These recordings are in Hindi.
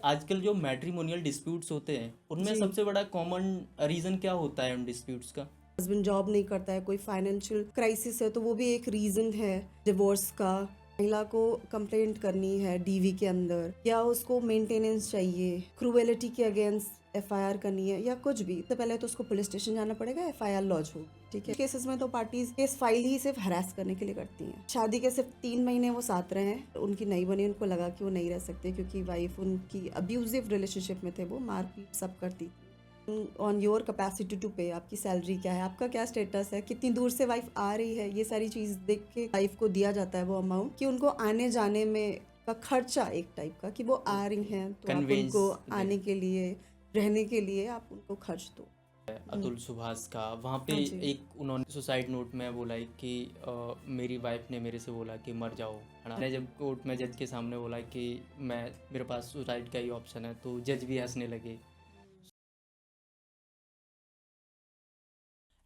आजकल जो मैट्रिमोनियल डिस्प्यूट्स होते हैं उनमें जी। सबसे बड़ा कॉमन रीज़न क्या होता है उन डिस्प्यूट्स का? हस्बैंड जॉब नहीं करता है, कोई फाइनेंशियल क्राइसिस है, तो वो भी एक रीजन है डिवोर्स का। महिला को कंप्लेंट करनी है डीवी के अंदर, या उसको मेंटेनेंस चाहिए, क्रूएलिटी के अगेंस्ट एफआईआर करनी है, या कुछ भी, तो पहले तो उसको पुलिस स्टेशन जाना पड़ेगा, एफआईआर लॉन्च हो। ठीक है, केसेस में तो पार्टीज केस फाइल ही सिर्फ हरास करने के लिए करती हैं। शादी के सिर्फ 3 महीने वो साथ रहे हैं, उनकी नहीं बनी, उनको लगा कि वो नहीं रह सकते क्योंकि वाइफ उनकी अब्यूजिव रिलेशनशिप में थे, वो मारपीट सब करती। On your capacity to pay, आपकी सैलरी क्या है, आपका क्या स्टेटस है, कितनी दूर से वाइफ आ रही है, ये सारी चीज देख के वाइफ को दिया जाता है वो अमाउंट कि उनको आने जाने में का खर्चा एक टाइप का, कि वो आ रही हैं तो आप Conveyance उनको आने के लिए, रहने के लिए आप उनको खर्च दो। अतुल सुभाष का वहाँ पे हाँ जी। एक उन्होंने सुसाइड नोट में बोला है कि मेरी वाइफ ने मेरे से बोला कि मर जाओ, है ना। मैंने जब कोर्ट में जज के सामने बोला कि मेरे पास सुसाइड का ही ऑप्शन है, तो जज भी हंसने लगे।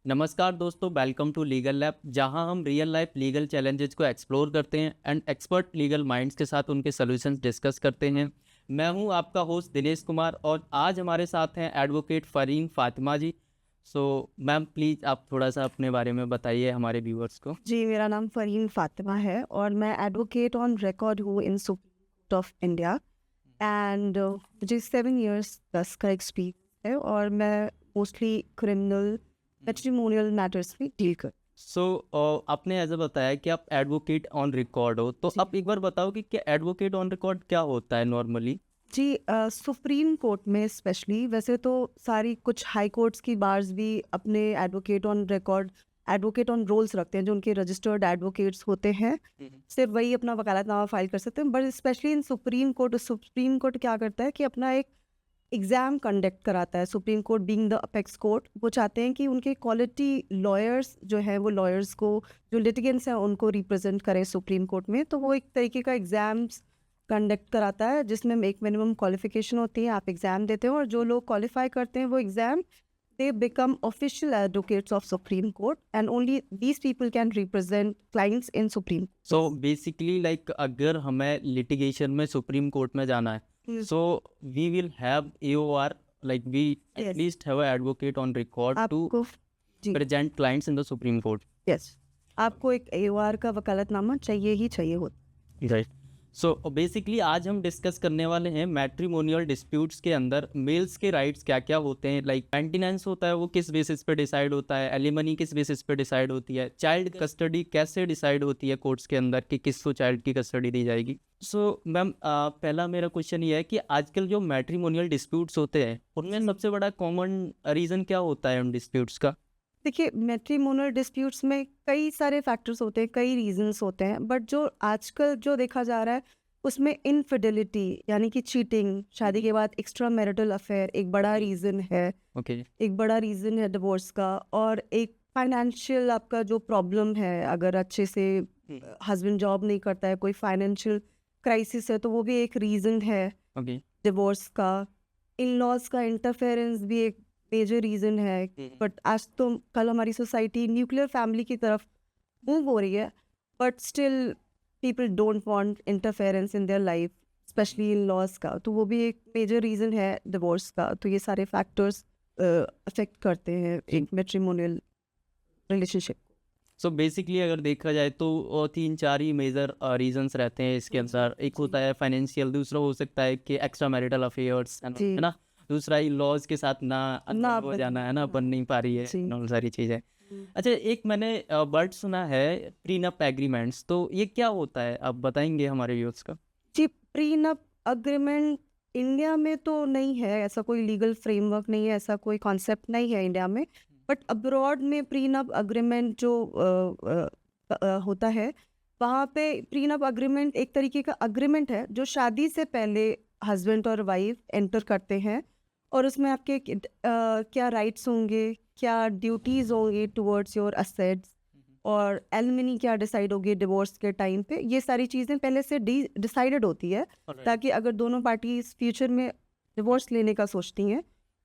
नमस्कार दोस्तों, वेलकम टू लीगल लैब, जहां हम रियल लाइफ लीगल चैलेंजेस को एक्सप्लोर करते हैं एंड एक्सपर्ट लीगल माइंड्स के साथ उनके सॉल्यूशंस डिस्कस करते हैं। मैं हूं आपका होस्ट दिनेश कुमार और आज हमारे साथ हैं advocate Fareen Fatima ji. So ma'am, please आप थोड़ा सा अपने बारे में बताइए हमारे व्यूअर्स को। जी, मेरा नाम फरीन फातिमा है और मैं एडवोकेट ऑन रिकॉर्ड हूँ in Supreme Court of India, and मुझे 7 इयर्स प्लस का एक्सपीरियंस है और मैं मोस्टली क्रिमिनल मैट्रिमोनियल मैटर्स में डील कर। सो आपने ऐसा बताया कि आप एडवोकेट ऑन रिकॉर्ड हो, तो जी। आप एक बार बताओ कि क्या एडवोकेट ऑन रिकॉर्ड क्या होता है नॉर्मली? जी, सुप्रीम कोर्ट में स्पेशली, वैसे तो सारी कुछ हाई कोर्ट्स की बार्स भी अपने advocate on record, advocate on rolls रखते हैं, जो उनके रजिस्टर्ड एडवोकेट्स होते हैं, सिर्फ वही अपना वकालतनामा फाइल कर सकते हैं। But specially in Supreme court क्या करता है कि अपना एक एग्ज़ाम कंडक्ट कराता है। Supreme court being the apex court, वो चाहते हैं कि उनके क्वालिटी लॉयर्स जो हैं, वो लॉयर्स को, जो लिटिगेंट्स हैं, उनको रिप्रेजेंट करें सुप्रीम कोर्ट में। तो वो एक तरीके का एग्ज़ाम्स कंडक्ट कराता है जिसमें एक मिनिमम क्वालिफिकेशन होती है, आप एग्ज़ाम देते हो और जो लोग क्वालिफाई करते हैं वो exam, they become official advocates of Supreme Court, and only these people can represent clients in Supreme Court. So basically like अगर हमें लिटिगेशन में सुप्रीम कोर्ट में जाना है, Hmm. so we will have AOR, like we Yes. at least have an advocate on record to आपको जी present clients in the Supreme Court. Yes आपको एक AOR का वकालतनामा चाहिए ही चाहिए होता। राइट। सो बेसिकली आज हम डिस्कस करने वाले हैं मैट्रिमोनियल डिस्प्यूट्स के अंदर मेल्स के राइट्स क्या क्या होते हैं। लाइक मेंटेनेंस होता है, वो किस बेसिस पे डिसाइड होता है, एलिमनी किस बेसिस पे डिसाइड होती है, चाइल्ड कस्टडी कैसे डिसाइड होती है कोर्ट्स के अंदर कि किसको चाइल्ड की कस्टडी दी जाएगी। सो मैम, पहला मेरा क्वेश्चन ये है कि आजकल जो मैट्रिमोनियल डिस्प्यूट्स होते हैं उनमें सबसे बड़ा कॉमन रीज़न क्या होता है उन डिस्प्यूट्स का? देखिए, मैट्रिमोनियल डिस्प्यूट्स में कई सारे फैक्टर्स होते हैं, कई रीजंस होते हैं, बट जो आजकल जो देखा जा रहा है उसमें इनफिडेलिटी यानी कि चीटिंग, शादी के बाद एक्स्ट्रा मैरिटल अफेयर एक बड़ा रीज़न है। ओके। एक बड़ा रीज़न है डिवोर्स का, और एक फाइनेंशियल आपका जो प्रॉब्लम है, अगर अच्छे से हस्बैंड जॉब नहीं करता है, कोई फाइनेंशियल क्राइसिस है, तो वो भी एक रीज़न है ओके। डिवोर्स का। इन लॉज का इंटरफेरेंस भी एक मेजर रीज़न है। बट आज तो कल हमारी सोसाइटी न्यूक्लियर फैमिली की तरफ मूव हो रही है, but still people don't want interference in their life, specially in laws का, तो वो भी एक मेजर रीज़न है डिवोर्स का। तो ये सारे फैक्टर्स अफेक्ट करते हैं एक मैट्रिमोनियल रिलेशनशिप। सो बेसिकली अगर देखा जाए तो 3-4 ही मेजर रीजंस रहते हैं इसके अंदर। एक होता है फाइनेंशियल, दूसरा हो सकता है कि एक्स्ट्रा मैरिटल अफेयर्स, जी। है ना, दूसरा ही लॉज के साथ ना हो बन- जाना, है ना, बन नहीं पा रही है, जी। और सारी चीज़ें। अच्छा, एक मैंने वर्ड सुना है प्रीनप एग्रीमेंट्स, तो ये क्या होता है, आप बताएंगे हमारे व्यूअर्स का? जी, प्रीनप अग्रीमेंट इंडिया में तो नहीं है, ऐसा कोई लीगल फ्रेमवर्क नहीं है, ऐसा कोई कॉन्सेप्ट नहीं है इंडिया में। बट अब्रॉड में प्रीनप अग्रीमेंट जो होता है, वहाँ पे प्रीनप अग्रीमेंट एक तरीके का अग्रीमेंट है जो शादी से पहले हस्बैंड और वाइफ एंटर करते हैं, और उसमें आपके क्या राइट्स होंगे, क्या ड्यूटीज़ होंगे टुवर्ड्स योर असेट्स, और एलिमनी क्या डिसाइड होगी डिवोर्स के टाइम पे, ये सारी चीज़ें पहले से डिसाइडेड होती है, ताकि अगर दोनों पार्टीज फ्यूचर में डिवोर्स लेने का सोचती हैं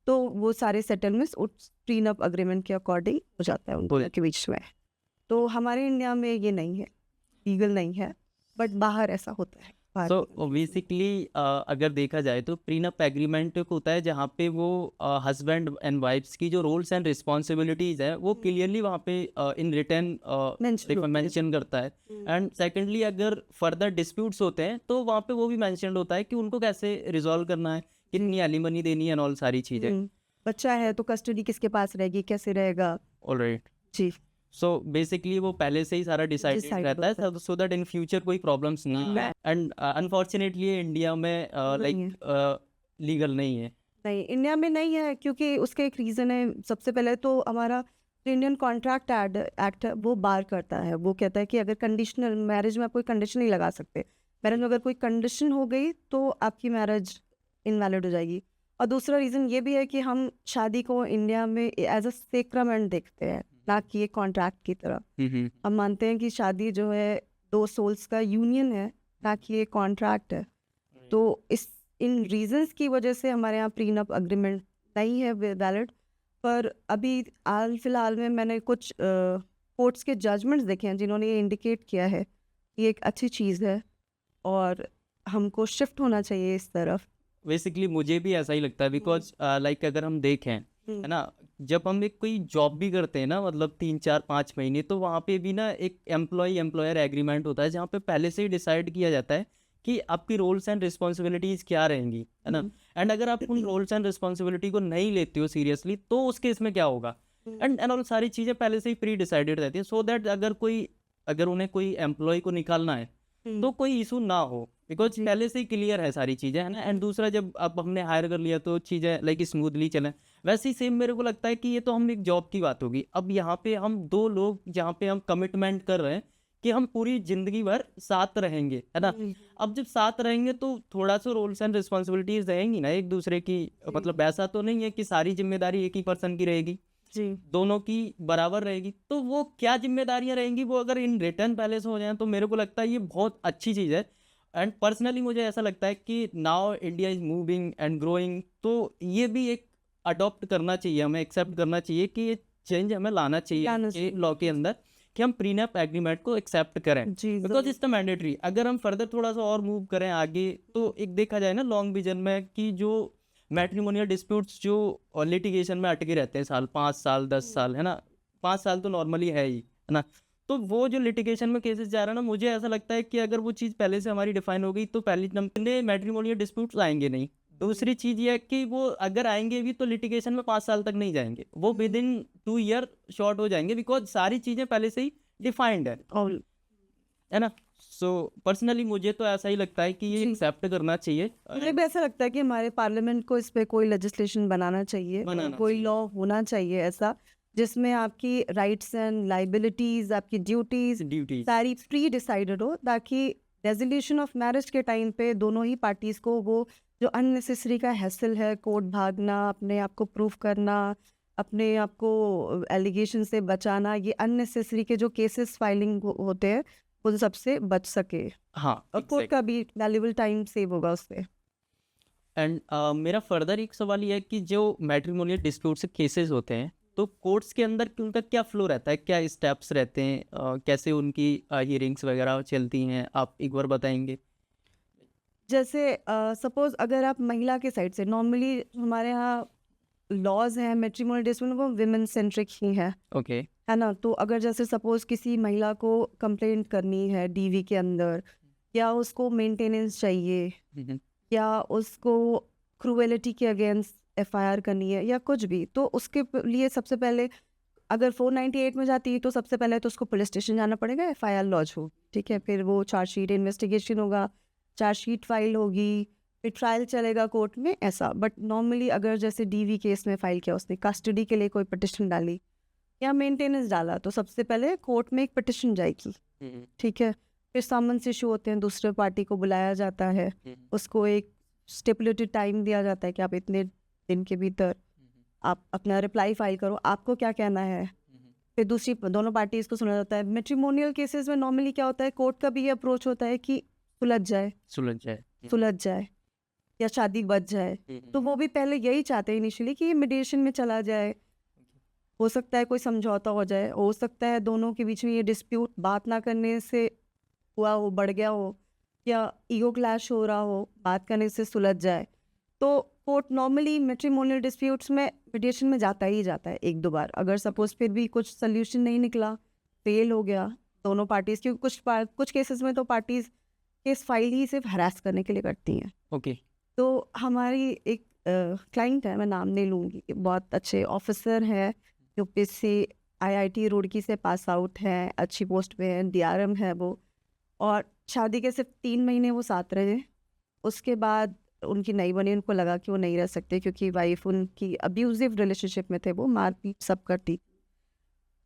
तो वो सारे सेटलमेंट्स उस प्रीनप अग्रीमेंट के अकॉर्डिंग हो जाता है उनके के बीच में। तो हमारे इंडिया में ये नहीं है, लीगल नहीं है, बट बाहर ऐसा होता है। बाहर सो की countries में। बेसिकली अगर देखा जाए तो प्रीनप एग्रीमेंट एक होता है जहाँ पे वो हस्बैंड एंड वाइफ्स की जो रोल्स एंड रिस्पॉन्सिबिलिटीज है वो क्लियरली वहाँ पे इन रिटर्न Mentioned होती है। मेंशन करता है। एंड सेकेंडली अगर फर्दर डिस्प्यूट्स होते हैं तो वहाँ पे वो भी मेंशन होता है कि उनको कैसे रिजॉल्व करना है, कितनी एलिमनी देनी है एंड ऑल सारी चीज़ें। बच्चा है तो कस्टडी किसके पास रहेगी, कैसे रहेगा। ऑलराइट। जी, सो बेसिकली वो पहले से ही सारा डिसाइडेड Decided रहता होता है सो दैट इन फ्यूचर कोई प्रॉब्लम्स ना आए। एंड अनफॉर्चुनेटली इंडिया में नहीं लाइक लीगल नहीं है। नहीं, इंडिया में नहीं है क्योंकि उसका एक रीज़न है। सबसे पहले तो हमारा इंडियन कॉन्ट्रैक्ट एक्ट है, वो बार करता है। वो कहता है कि अगर कंडीशनल मैरिज में आप कोई कंडीशन नहीं लगा सकते। मैरिज में अगर कोई कंडीशन हो गई तो आपकी मैरिज इनवैलिड हो जाएगी। और दूसरा रीज़न ये भी है कि हम शादी को इंडिया में एज अ सेक्रामेंट देखते हैं, ना कि एक कॉन्ट्रैक्ट की तरह। हम मानते हैं कि शादी जो है दो सोल्स का यूनियन है, ना कि एक कॉन्ट्रैक्ट है। तो इस इन रीजंस की वजह से हमारे यहाँ प्रीनप अग्रीमेंट नहीं है वैलिड। पर अभी हाल फिलहाल में मैंने कुछ कोर्ट्स के जजमेंट्स देखे हैं जिन्होंने ये इंडिकेट किया है कि ये एक अच्छी चीज़ है और हमको शिफ्ट होना चाहिए इस तरफ। बेसिकली मुझे भी ऐसा ही लगता है बिकॉज लाइक अगर हम देखें है ना, जब हम एक कोई जॉब भी करते हैं ना मतलब 3 4 5 महीने तो वहाँ पे भी ना एक एम्प्लॉय एम्प्लॉयर एग्रीमेंट होता है जहाँ पे पहले से ही डिसाइड किया जाता है कि आपकी रोल्स एंड रिस्पॉन्सिबिलिटीज़ क्या रहेंगी, है ना। एंड अगर आप उन रोल्स एंड रिस्पॉन्सिबिलिटी को नहीं लेते हो सीरियसली तो उस केस में क्या होगा। एंड ऑल सारी चीज़ें पहले से ही प्री डिसाइडेड रहती है सो दैट अगर उन्हें कोई एम्प्लॉय को निकालना है तो कोई इशू ना हो बिकॉज जी। पहले से ही क्लियर है सारी चीज़ें, है ना। एंड दूसरा जब अब हमने हायर कर लिया तो चीज़ें लाइक स्मूथली चलें। वैसे ही सेम मेरे को लगता है कि ये तो हम एक जॉब की बात होगी। अब यहाँ पे हम दो लोग जहाँ पे हम कमिटमेंट कर रहे हैं कि हम पूरी जिंदगी भर साथ रहेंगे, है ना। अब जब साथ रहेंगे तो थोड़ा सा रोल्स एंड रिस्पॉन्सिबिलिटीज रहेंगी ना एक दूसरे की। मतलब ऐसा तो नहीं है कि सारी जिम्मेदारी एक ही पर्सन की रहेगी, जी, दोनों की बराबर रहेगी। तो वो क्या जिम्मेदारियां रहेंगी वो अगर इन रिटर्न पहले से हो जाए तो मेरे को लगता है ये बहुत अच्छी चीज़ है। एंड पर्सनली मुझे ऐसा लगता है कि now India is moving and growing तो ये भी एक अडॉप्ट करना चाहिए, हमें एक्सेप्ट करना चाहिए कि ये चेंज हमें लाना लाना चाहिए लॉ के अंदर कि हम प्रीनप एग्रीमेंट को एक्सेप्ट करें जी, बिकॉज इट्स द मैंडेटरी। अगर हम फर्दर थोड़ा सा और मूव करें आगे तो एक देखा जाए ना लॉन्ग विजन में कि जो मैट्रिमोनियल डिस्प्यूट्स जो लिटिगेशन में अटके रहते हैं 5 साल 10 साल, है ना। 5 साल तो नॉर्मली है ना। तो वो जो लिटिगेशन में केसेस जा रहा है ना, मुझे ऐसा लगता है कि अगर वो चीज़ पहले से हमारी डिफाइन हो गई तो पहली नंबर मैट्रिमोनियल डिस्प्यूट्स आएंगे नहीं। दूसरी चीज़ ये है कि वो अगर आएंगे भी तो लिटिगेशन में 5 साल तक नहीं जाएंगे, वो विद इन 2 ईयर शॉर्ट हो जाएंगे बिकॉज सारी चीज़ें पहले से ही डिफाइंड और है ना। सो पर्सनली मुझे तो ऐसा ही लगता है कि ये जी। एक्सेप्ट करना चाहिए। मुझे भी ऐसा लगता है कि हमारे पार्लियामेंट को इस पे कोई लेजिस्लेशन बनाना चाहिए, बनाना कोई चाहिए। लॉ होना चाहिए ऐसा जिसमें आपकी राइट्स एंड लाइबिलिटीज, आपकी ड्यूटीज ड्यूटीज सारी प्री डिसाइडेड हो, ताकि रेजोल्यूशन ऑफ मैरिज के टाइम पे दोनों ही पार्टीज को वो जो अननेसेसरी का हैसल है, कोर्ट भागना, अपने आप को प्रूफ करना, अपने आप को एलिगेशन से बचाना, ये अननेसेसरी के जो केसेस फाइलिंग होते हैं उन सबसे बच सके हाँ और कोर्ट का भी वैल्यूबल टाइम सेव होगा उससे। एंड मेरा फर्दर एक सवाल ये है कि जो मैट्रिमोनियल डिस्प्यूट से केसेस होते हैं तो कोर्ट्स के अंदर उनका क्या फ्लो रहता है, क्या स्टेप्स रहते हैं, कैसे उनकी हियरिंग्स वगैरह चलती हैं, आप एक बार बताएंगे। जैसे सपोज अगर आप महिला के साइड से, नॉर्मली हमारे यहाँ लॉज हैं मैट्रिमोनियल डिस्प्यूट वो विमेन सेंट्रिक ही है ओके। है ना। तो अगर जैसे सपोज किसी महिला को कंप्लेंट करनी है डीवी के अंदर, या उसको मेंटेनेंस चाहिए, या उसको क्रूएलिटी के अगेंस्ट एफआईआर करनी है या कुछ भी, तो उसके लिए सबसे पहले अगर 498 में जाती है तो सबसे पहले तो उसको पुलिस स्टेशन जाना पड़ेगा, एफआईआर लॉज हो, ठीक है। फिर वो चार्जशीट इन्वेस्टिगेशन होगा, चार्जशीट फाइल होगी, फिर ट्रायल चलेगा कोर्ट में, ऐसा। बट नॉर्मली अगर जैसे डीवी केस में फाइल किया, उसने कस्टडी के लिए कोई पिटिशन डाली या मेंटेनेंस डाला, तो सबसे पहले कोर्ट में एक पिटिशन जाएगी, ठीक है। फिर समन्स इशू होते हैं, दूसरे पार्टी को बुलाया जाता है, उसको एक स्टिपुलेटेड टाइम दिया जाता है कि आप इतने दिन के भीतर आप अपना रिप्लाई फाइल करो, आपको क्या कहना है। फिर दूसरी दोनों पार्टीज को सुना जाता है। मैट्रिमोनियल केसेस में नॉर्मली क्या होता है, कोर्ट का भी ये अप्रोच होता है कि सुलझ जाए या शादी बच जाए। तो वो भी पहले यही चाहते हैं इनिशियली कि ये मीडिएशन में चला जाए, हो सकता है कोई समझौता हो जाए, हो सकता है दोनों के बीच में ये डिस्प्यूट बात ना करने से हुआ हो, बढ़ गया हो, या ईगो क्लैश हो रहा हो, बात करने से सुलझ जाए, तो कोर्ट नॉर्मली मैट्रिमोनियल डिस्प्यूट्स में मीडिएशन में जाता ही जाता है 1-2 बार। अगर सपोज़ फिर भी कुछ सॉल्यूशन नहीं निकला, फेल हो गया दोनों पार्टीज़, क्योंकि कुछ केसेस में तो पार्टीज़ केस फाइल ही सिर्फ हरास करने के लिए करती हैं। ओके। तो हमारी एक क्लाइंट है, मैं नाम नहीं लूँगी, बहुत अच्छे ऑफिसर हैं, यूपीएससी आईआईटी रुड़की से पास आउट हैं, अच्छी पोस्ट पे हैं, डीआरएम है वो, और शादी के सिर्फ 3 महीने वो साथ रहे। उसके बाद उनकी नई बनी, उनको लगा कि वो नहीं रह सकते क्योंकि वाइफ उनकी अब्यूजिव रिलेशनशिप में थे, वो मारपीट सब करती।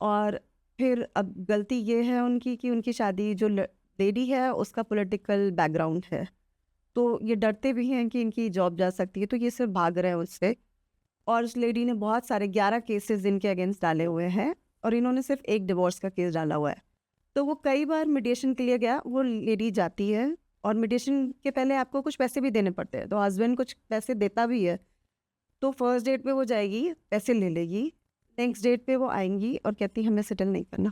और फिर अब गलती ये है उनकी कि उनकी शादी जो लेडी है उसका पॉलिटिकल बैकग्राउंड है, तो ये डरते भी हैं कि इनकी जॉब जा सकती है, तो ये सिर्फ भाग रहे हैं उससे। और उस लेडी ने बहुत सारे 11 केसेस इनके अगेंस्ट डाले हुए हैं, और इन्होंने सिर्फ एक डिवोर्स का केस डाला हुआ है। तो वो कई बार मीडिएशन के लिए गया, वो लेडी जाती है, और मीडिएशन के पहले आपको कुछ पैसे भी देने पड़ते हैं, तो हस्बैंड कुछ पैसे देता भी है। तो फर्स्ट डेट पे वो जाएगी, पैसे ले लेगी, नेक्स्ट डेट पे वो आएंगी और कहती हमें सेटल नहीं करना।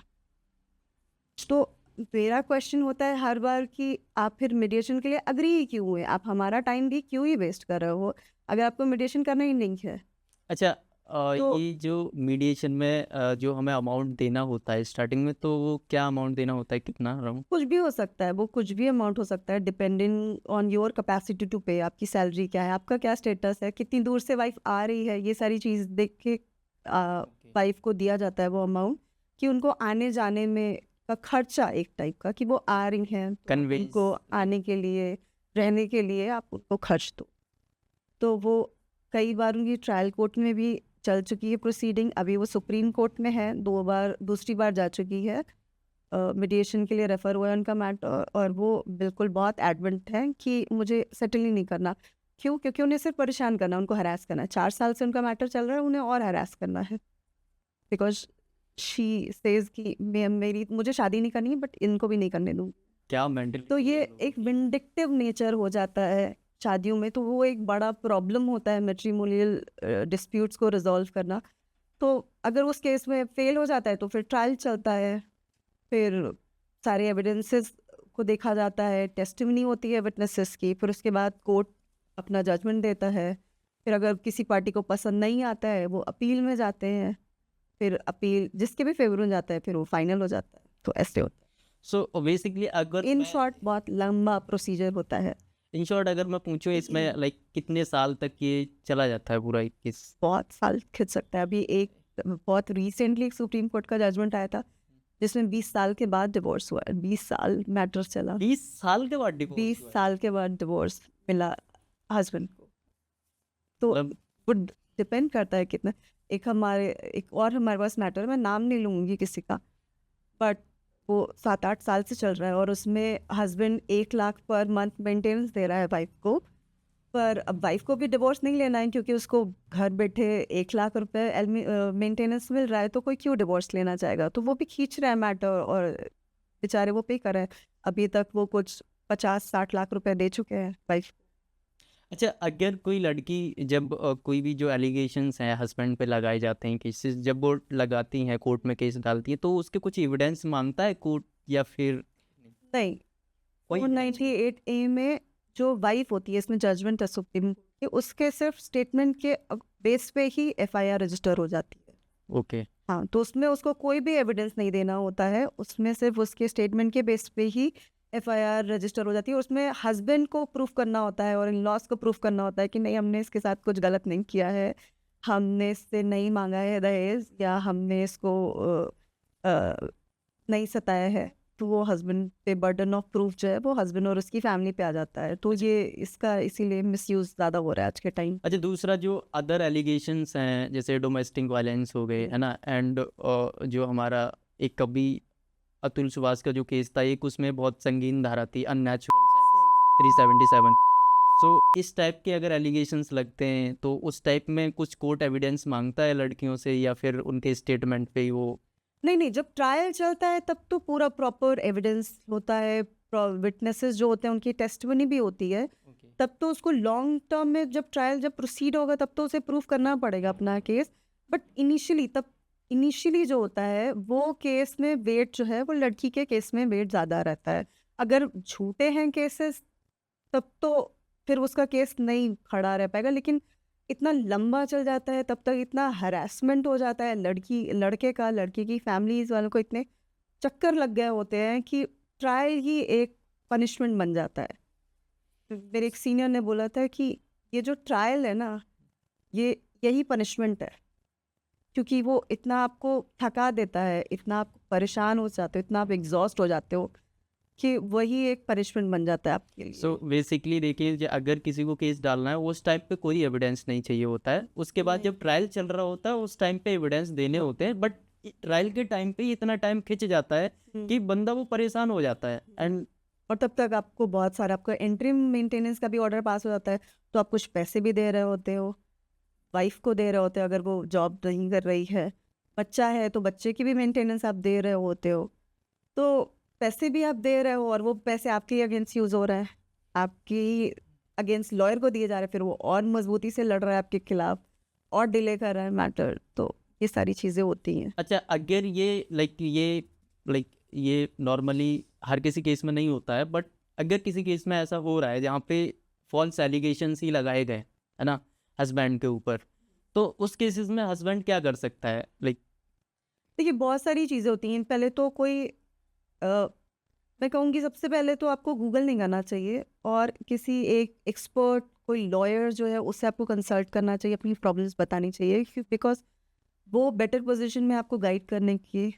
तो मेरा क्वेश्चन होता है हर बार कि आप फिर मीडिएशन के लिए अग्री ही क्यों हुए? आप हमारा टाइम भी क्यों ही वेस्ट कर रहे हो, अगर आपको मीडिएशन करना ही नहीं है? अच्छा, तो ये जो मीडिएशन में जो हमें अमाउंट देना होता है स्टार्टिंग में, तो वो क्या अमाउंट देना होता है, कितना अराउंड? कुछ भी हो सकता है, वो कुछ भी अमाउंट हो सकता है, depending on your capacity to pay. आपकी सैलरी क्या है, आपका क्या स्टेटस है, कितनी दूर से वाइफ आ रही है, ये सारी चीज़ देख के वाइफ को दिया जाता है वो अमाउंट, कि उनको आने जाने में का खर्चा एक टाइप का, कि वो आ रही हैं तो कन्वेंस। उनको आने के लिए, रहने के लिए आप उनको खर्च दो। तो वो कई बार उनकी ट्रायल कोर्ट में भी चल चुकी है प्रोसीडिंग, अभी वो सुप्रीम कोर्ट में है, 2 बार, दूसरी बार जा चुकी है, मीडिएशन के लिए रेफ़र हुआ है उनका मैटर, और वो बिल्कुल बहुत एडमेंट हैं कि मुझे सेटल ही नहीं करना। क्यों? क्योंकि उन्हें सिर्फ परेशान करना, उनको हरास करना है। 4 साल से उनका मैटर चल रहा है, उन्हें और हरास करना है, बिकॉज शी सेज कि मेरी मुझे शादी नहीं करनी है, बट इनको भी नहीं करने दूँ। क्या तो मेंटलिटी ये है लोगों एक की? विंडिक्टिव नेचर हो जाता है शादियों में, तो वो एक बड़ा प्रॉब्लम होता है मैट्रिमोनियल डिस्प्यूट्स को रिजॉल्व करना। तो अगर उस केस में फेल हो जाता है तो फिर ट्रायल चलता है, फिर सारे एविडेंसेस को देखा जाता है, टेस्टिमनी होती है विटनेसेस की, फिर उसके बाद कोर्ट अपना जजमेंट देता है। फिर अगर किसी पार्टी को पसंद नहीं आता है, वो अपील में जाते हैं, फिर अपील जिसके भी फेवर में जाता है, फिर वो फाइनल हो जाता है। तो ऐसे होता सो बेसिकली अगर है। इन मैं शॉर्ट बहुत लंबा प्रोसीजर होता है, इन शॉर्ट अगर मैं पूछूं इसमें लाइक कितने साल तक ये चला जाता है पूरा 21? बहुत साल खिंच सकता है। अभी एक बहुत रिसेंटली एक सुप्रीम कोर्ट का जजमेंट आया था, जिसमें 20 साल के बाद डिवोर्स हुआ है। 20 साल मैटर चला, 20 साल के बाद डिवोर्स 20 हुआ है? साल के बाद डिवोर्स मिला हस्बैंड को। तो मतलब वो डिपेंड करता है कितना। एक और हमारे पास मैटर है, मैं नाम नहीं लूँगी किसी का, बट वो 7-8 साल से चल रहा है, और उसमें husband 1 lakh per month maintenance दे रहा है वाइफ को। पर अब वाइफ को भी डिवोर्स नहीं लेना है, क्योंकि उसको घर बैठे 1 लाख रुपए मेंटेनेंस मिल रहा है, तो कोई क्यों डिवोर्स लेना चाहेगा? तो वो भी खींच रहा है मैटर, और बेचारे वो पे कर रहे हैं। अभी तक वो कुछ 50-60 लाख रुपए दे चुके हैं वाइफ। अच्छा, अगर कोई लड़की जब कोई भी जो एलिगेशंस हैं हस्बैंड पे लगाए जाते हैं केसेस, जब वो लगाती हैं कोर्ट में केस डालती है, तो उसके कुछ एविडेंस मांगता है कोर्ट या फिर नहीं, कोई evidence नहीं? 498A में जो वाइफ होती है, इसमें जजमेंट है सुप्रीम कोर्ट के, उसके सिर्फ स्टेटमेंट के बेस पे ही एफआईआर रजिस्टर हो जाती है। ओके। हाँ, तो उसमें उसको कोई भी एविडेंस नहीं देना होता है, उसमें सिर्फ उसके स्टेटमेंट के बेस पे ही एफआईआर रजिस्टर हो जाती है। उसमें हस्बैंड को प्रूफ करना होता है और इन लॉस को प्रूफ करना होता है कि नहीं, हमने इसके साथ कुछ गलत नहीं किया है, हमने इससे नहीं मांगा है दहेज, या हमने इसको नहीं सताया है। तो वो हस्बैंड पे बर्डन ऑफ प्रूफ जो है वो हस्बैंड और उसकी फैमिली पे आ जाता है। तो ये इसका इसीलिए मिसयूज ज़्यादा हो रहा है आज के टाइम। अच्छा, दूसरा जो अदर एलिगेशंस हैं जैसे डोमेस्टिक वायलेंस हो गए, है ना, एंड जो हमारा एक कभी अतुल सुभाष का जो केस था, एक उसमें बहुत संगीन धारा थी अननेचुरल सेक्स 377। सो इस टाइप के अगर एलिगेशंस लगते हैं तो उस टाइप में कुछ कोर्ट एविडेंस मांगता है लड़कियों से, या फिर उनके स्टेटमेंट पे ही वो? नहीं, जब ट्रायल चलता है तब तो पूरा प्रॉपर एविडेंस होता है, विटनेसेस जो होते हैं उनकी टेस्टिमनी भी होती है। तब तो उसको लॉन्ग टर्म में जब ट्रायल जब प्रोसीड होगा तब तो उसे प्रूफ करना पड़ेगा अपना केस। बट इनिशियली जो होता है वो केस में वेट जो है वो लड़की के केस में वेट ज़्यादा रहता है। अगर झूठे हैं केसेस तब तो फिर उसका केस नहीं खड़ा रह पाएगा, लेकिन इतना लंबा चल जाता है, तब तक इतना हरासमेंट हो जाता है लड़के का, लड़की की फैमिलीज वालों को इतने चक्कर लग गए होते हैं कि ट्रायल ही एक पनिशमेंट बन जाता है। मेरे एक सीनियर ने बोला था कि ये जो ट्रायल है ना, यही पनिशमेंट है, क्योंकि वो इतना आपको थका देता है, इतना आप परेशान हो जाते हो, इतना आप एग्जॉस्ट हो जाते हो कि वही एक पनिशमेंट बन जाता है आपके लिए। सो बेसिकली देखिए, अगर किसी को केस डालना है उस टाइम पे कोई एविडेंस नहीं चाहिए होता है, उसके बाद जब ट्रायल चल रहा होता है उस टाइम पे एविडेंस देने होते हैं, बट ट्रायल के टाइम पे इतना टाइम खिंच जाता है कि बंदा वो परेशान हो जाता है। एंड और तब तक आपको बहुत सारा, आपका इंटरिम मेंटेनेंस का भी ऑर्डर पास हो जाता है, तो आप कुछ पैसे भी दे रहे होते हो, वाइफ को दे रहे होते हो अगर वो जॉब नहीं कर रही है, बच्चा है तो बच्चे की भी मेंटेनेंस आप दे रहे होते हो, तो पैसे भी आप दे रहे हो और वो पैसे आपके अगेंस्ट यूज़ हो रहा है, आपकी अगेंस्ट लॉयर को दिए जा रहे हैं, फिर वो और मजबूती से लड़ रहा है आपके खिलाफ और डिले कर रहा है मैटर, तो ये सारी चीज़ें होती हैं। अच्छा, अगर ये नॉर्मली हर किसी केस में नहीं होता है, बट अगर किसी केस में ऐसा हो रहा है जहाँ पे फॉल्स एलिगेशंस ही लगाए गए है ना हस्बैंड के ऊपर, तो उस केसेस में हस्बैंड क्या कर सकता है? देखिए बहुत सारी चीज़ें होती हैं। पहले तो कोई मैं कहूँगी सबसे पहले तो आपको गूगल नहीं करना चाहिए और किसी एक एक्सपर्ट, कोई लॉयर जो है उससे आपको कंसल्ट करना चाहिए, अपनी प्रॉब्लम्स बतानी चाहिए, बिकॉज वो बेटर पोजीशन में आपको गाइड करने की।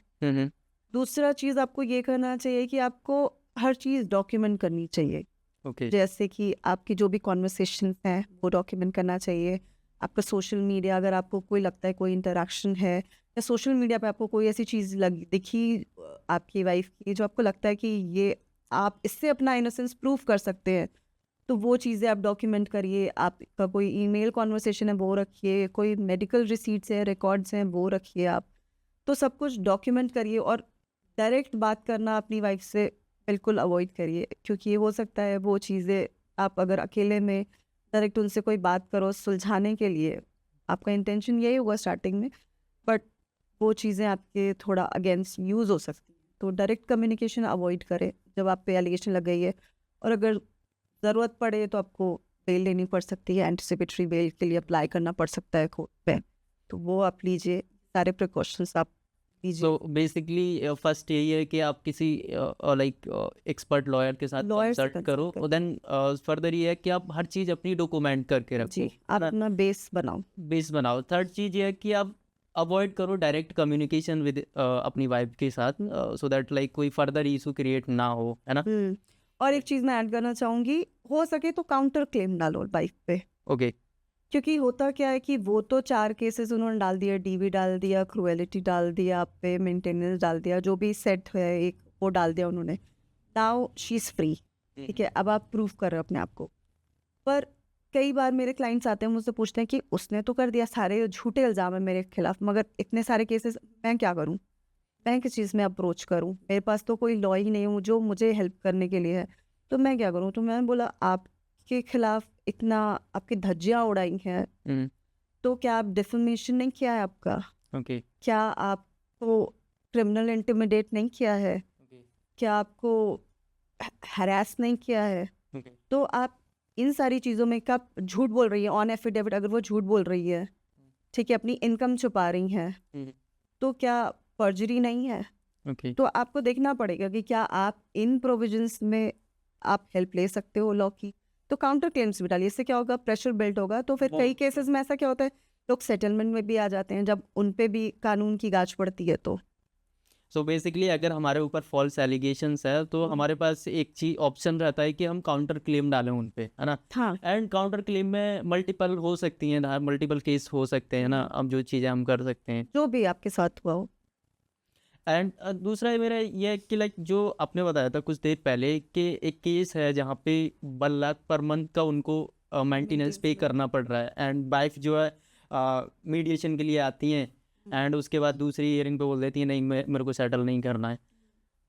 दूसरा चीज़ आपको ये करना चाहिए कि आपको हर चीज़ डॉक्यूमेंट करनी चाहिए। ओके। जैसे कि आपकी जो भी कॉन्वर्सेशन हैं वो डॉक्यूमेंट करना चाहिए। आपका सोशल मीडिया, अगर आपको कोई लगता है कोई इंटरेक्शन है या सोशल मीडिया पे आपको कोई ऐसी चीज़ दिखी आपकी वाइफ की, जो आपको लगता है कि ये आप इससे अपना इनोसेंस प्रूव कर सकते हैं, तो वो चीज़ें आप डॉक्यूमेंट करिए। आपका कोई ईमेल कॉन्वर्सेशन है वो रखिए, कोई मेडिकल रिसीट्स हैं, रिकॉर्ड्स हैं वो रखिए आप। तो सब कुछ डॉक्यूमेंट करिए और डायरेक्ट बात करना अपनी वाइफ से बिल्कुल अवॉइड करिए, क्योंकि हो सकता है वो चीज़ें आप अगर अकेले में डायरेक्ट उनसे कोई बात करो सुलझाने के लिए, आपका इंटेंशन यही होगा स्टार्टिंग में, बट वो चीज़ें आपके थोड़ा अगेंस्ट यूज़ हो सकती हैं। तो डायरेक्ट कम्युनिकेशन अवॉइड करें जब आप पे एलिगेशन लग गई है, और अगर ज़रूरत पड़े तो आपको बेल लेनी पड़ सकती है, एंटिसिपेटरी बेल के लिए अप्लाई करना पड़ सकता है कोर्ट पे, तो वो आप लीजिए, सारे प्रिकॉशंस आप लीजिए। सो बेसिकली फर्स्ट यही है कि आप किसी एक्सपर्ट लॉयर के साथ लॉयर से कंसल्ट करो, कंसल्ट और देन फर्दर ये है कि आप हर चीज़ अपनी डॉक्यूमेंट करके रखो, जी, आप अपना बेस बनाओ। बेस बनाओ। थर्ड चीज़ ये है कि आप अवॉइड करो डायरेक्ट कम्युनिकेशन विद अपनी वाइफ के साथ, सो दैट कोई फर्दर इशू क्रिएट ना हो, है ना? और एक चीज़ मैं ऐड करना चाहूँगी, हो सके तो काउंटर क्लेम डालो वाइफ पे, ओके। क्योंकि होता क्या है कि वो तो 4 केसेस उन्होंने डाल दिया, डीवी डाल दिया, क्रुएलिटी डाल दिया आप पे, मेंटेनेंस डाल दिया, जो भी सेट है एक वो डाल दिया उन्होंने। नाउ शी इज़ फ्री, ठीक है, अब आप प्रूव कर रहे हो अपने आप को। पर कई बार मेरे क्लाइंट्स आते हैं मुझसे पूछते हैं कि उसने तो कर दिया, सारे झूठे इल्ज़ाम है मेरे खिलाफ, मगर इतने सारे केसेस मैं क्या करूँ? मैं किस चीज़ में अप्रोच करूँ? मेरे पास तो कोई लॉ ही नहीं है जो मुझे हेल्प करने के लिए है, तो मैं क्या करूँ? तो मैंने बोला आपके खिलाफ इतना आपकी धज्जियाँ उड़ाई हैं, तो क्या आप डिफेमेशन नहीं किया है आपका? ओके। क्या आपको क्रिमिनल इंटिमिडेट नहीं किया है? क्या आपको हरास नहीं किया है? तो आप इन सारी चीज़ों में कब झूठ बोल रही है ऑन एफिडेविट, अगर वो झूठ बोल रही है, ठीक है, अपनी इनकम छुपा रही हैं, तो क्या फर्जरी नहीं है? ओके। तो आपको देखना पड़ेगा कि क्या आप इन प्रोविजंस में आप हेल्प ले सकते हो लॉ की। तो काउंटर क्लेम्स भी डालिए, इससे क्या होगा, प्रेशर बिल्ड होगा। तो फिर कई केसेस में ऐसा क्या होता है, लोग सेटलमेंट में भी आ जाते हैं जब उन पे भी कानून की गाज पड़ती है। तो सो बेसिकली अगर हमारे ऊपर फॉल्स एलिगेशंस है तो हमारे पास एक चीज ऑप्शन रहता है कि हम काउंटर क्लेम डालें उन पे, है ना? हाँ, एंड काउंटर क्लेम में मल्टीपल हो सकती हैं, मल्टीपल केस हो सकते हैं ना, अब जो चीज़ें हम कर सकते हैं। जो भी आपके साथ हुआ हो। एंड दूसरा मेरा ये है कि जो आपने बताया था कुछ देर पहले कि एक केस है जहाँ पे 1 लाख पर मंथ का उनको मेंटेनेंस पे करना पड़ रहा है, एंड वाइफ जो है मीडिएशन के लिए आती हैं, एंड उसके बाद दूसरी हियरिंग पे बोल देती है नहीं मेरे को सेटल नहीं करना है।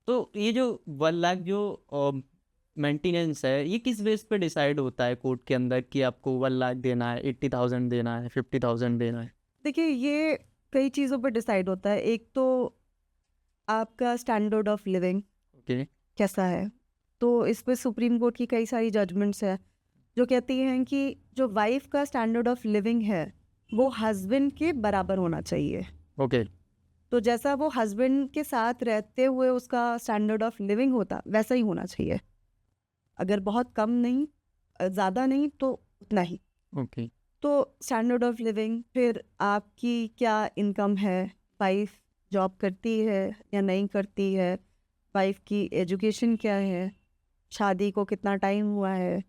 तो ये जो 1 लाख जो मेंटेनेंस है, ये किस बेस पे डिसाइड होता है कोर्ट के अंदर कि आपको 1 लाख देना है, 80,000 देना है, 50,000 देना है? देखिए ये कई चीज़ों पर डिसाइड होता है। एक तो आपका स्टैंडर्ड ऑफ लिविंग ओके। कैसा है, तो इस पे सुप्रीम कोर्ट की कई सारी जजमेंट्स है जो कहती हैं कि जो वाइफ का स्टैंडर्ड ऑफ लिविंग है वो हस्बैंड के बराबर होना चाहिए। ओके। तो जैसा वो हस्बैंड के साथ रहते हुए उसका स्टैंडर्ड ऑफ लिविंग होता वैसा ही होना चाहिए, अगर बहुत कम नहीं ज़्यादा नहीं तो उतना ही। ओके। तो स्टैंडर्ड ऑफ लिविंग, फिर आपकी क्या इनकम है, वाइफ जॉब करती है या नहीं करती है, वाइफ की एजुकेशन क्या है, शादी को कितना टाइम हुआ है,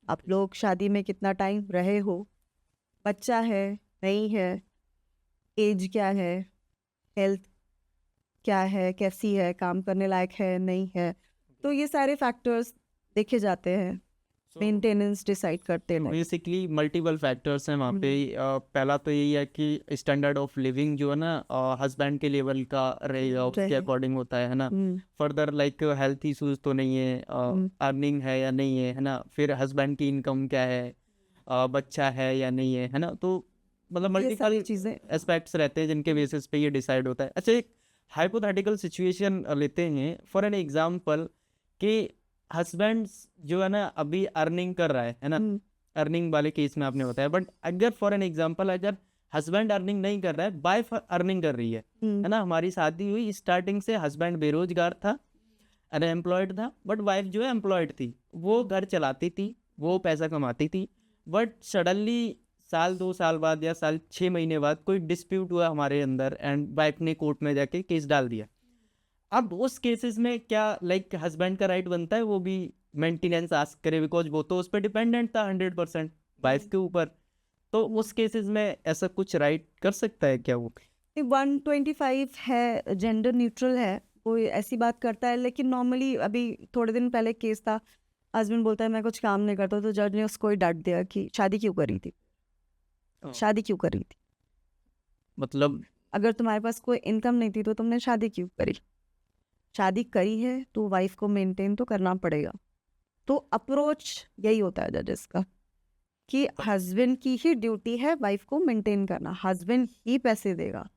आप लोग शादी में कितना टाइम रहे हो, बच्चा है नहीं है, एज क्या है, हेल्थ क्या है, कैसी है, काम करने लायक है नहीं है, तो ये सारे फैक्टर्स देखे जाते हैं, मेंटेनेंस डिसाइड करते हैं। बेसिकली मल्टीपल फैक्टर्स हैं वहाँ पे। पहला तो यही है कि स्टैंडर्ड ऑफ लिविंग जो है ना हस्बैंड के लेवल का रहेगा, उसके अकॉर्डिंग होता है ना। फर्दर लाइक हेल्थ इश्यूज तो नहीं है, अर्निंग है या नहीं है ना, फिर हस्बैंड की इनकम क्या है, बच्चा है या नहीं है ना। तो मतलब मल्टीपल चीज़ें एस्पेक्ट्स रहते हैं जिनके बेसिस पे ये डिसाइड होता है। अच्छा, एक हाइपोथेटिकल सिचुएशन लेते हैं फॉर एन एग्जांपल कि हस्बैंड जो है ना अभी अर्निंग कर रहा है ना, अर्निंग वाले केस में आपने बताया, बट अगर फॉर एन एग्जांपल अगर हस्बैंड अर्निंग नहीं कर रहा है, वाइफ अर्निंग कर रही है ना। हमारी शादी हुई, स्टार्टिंग से हस्बैंड बेरोजगार था, अनएम्प्लॉयड था, बट वाइफ जो है एम्प्लॉयड थी, वो घर चलाती थी, वो पैसा कमाती थी। बट सडनली साल 2 साल बाद या साल 6 महीने बाद कोई डिस्प्यूट हुआ हमारे अंदर एंड वाइफ ने कोर्ट में जाके केस डाल दिया। अब उस केसेस में क्या लाइक हस्बैंड का राइट बनता है वो भी मेंटेनेंस आस्क करे, बिकॉज वो तो उस पर डिपेंडेंट था 100% वाइफ के ऊपर। तो उस केसेस में ऐसा कुछ राइट कर सकता है क्या वो? 125 है, जेंडर न्यूट्रल है, कोई ऐसी बात करता है। लेकिन नॉर्मली अभी थोड़े दिन पहले केस था, हस्बैंड बोलता है मैं कुछ काम नहीं करता, तो जज ने उसको ही डांट दिया कि शादी क्यों करी थी, शादी क्यों करी थी, मतलब अगर तुम्हारे पास कोई इनकम नहीं थी तो तुमने शादी क्यों करी, शादी करी है तो वाइफ को मेंटेन तो करना पड़ेगा। तो अप्रोच यही होता है जजेस का कि हस्बैंड की ही ड्यूटी है वाइफ को मेंटेन करना, हस्बैंड ही पैसे देगा,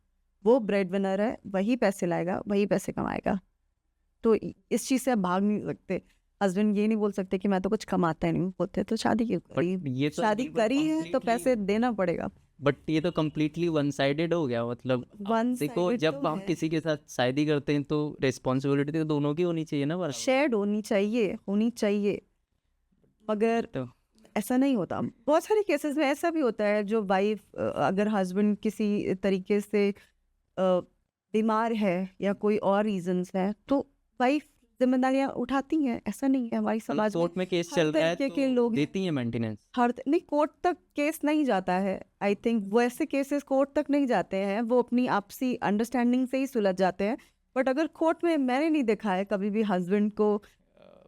वो ब्रेड विनर है, वही पैसे लाएगा, वही पैसे कमाएगा। तो इस चीज़ से आप भाग नहीं सकते। हस्बैंड ये नहीं बोल सकते कि मैं तो कुछ कमाता ही नहीं, बोलते तो शादी क्यों करी, ये तो शादी करी है तो पैसे देना पड़ेगा। बट ये तो कम्प्लीटली वन साइडेड हो गया। मतलब देखो, जब हम किसी के साथ शादी करते हैं तो रिस्पॉन्सिबिलिटी तो दोनों की होनी चाहिए ना, शेयर्ड होनी चाहिए, मगर तो ऐसा नहीं होता। बहुत सारे केसेस में ऐसा भी होता है जो वाइफ अगर हस्बैंड किसी तरीके से बीमार है या कोई और रीजंस है तो वाइफ जिम्मेदारियां उठाती हैं। ऐसा नहीं है, हमारी समाज कोर्ट में केस चल रहा है तो लोग देती है मेंटेनेंस। नहीं, कोर्ट तक केस नहीं जाता है। आई थिंक वैसे केसेस कोर्ट तक नहीं जाते हैं, वो अपनी आपसी अंडरस्टैंडिंग से ही सुलझ जाते हैं। बट अगर कोर्ट में मैंने नहीं देखा है कभी भी हस्बैंड को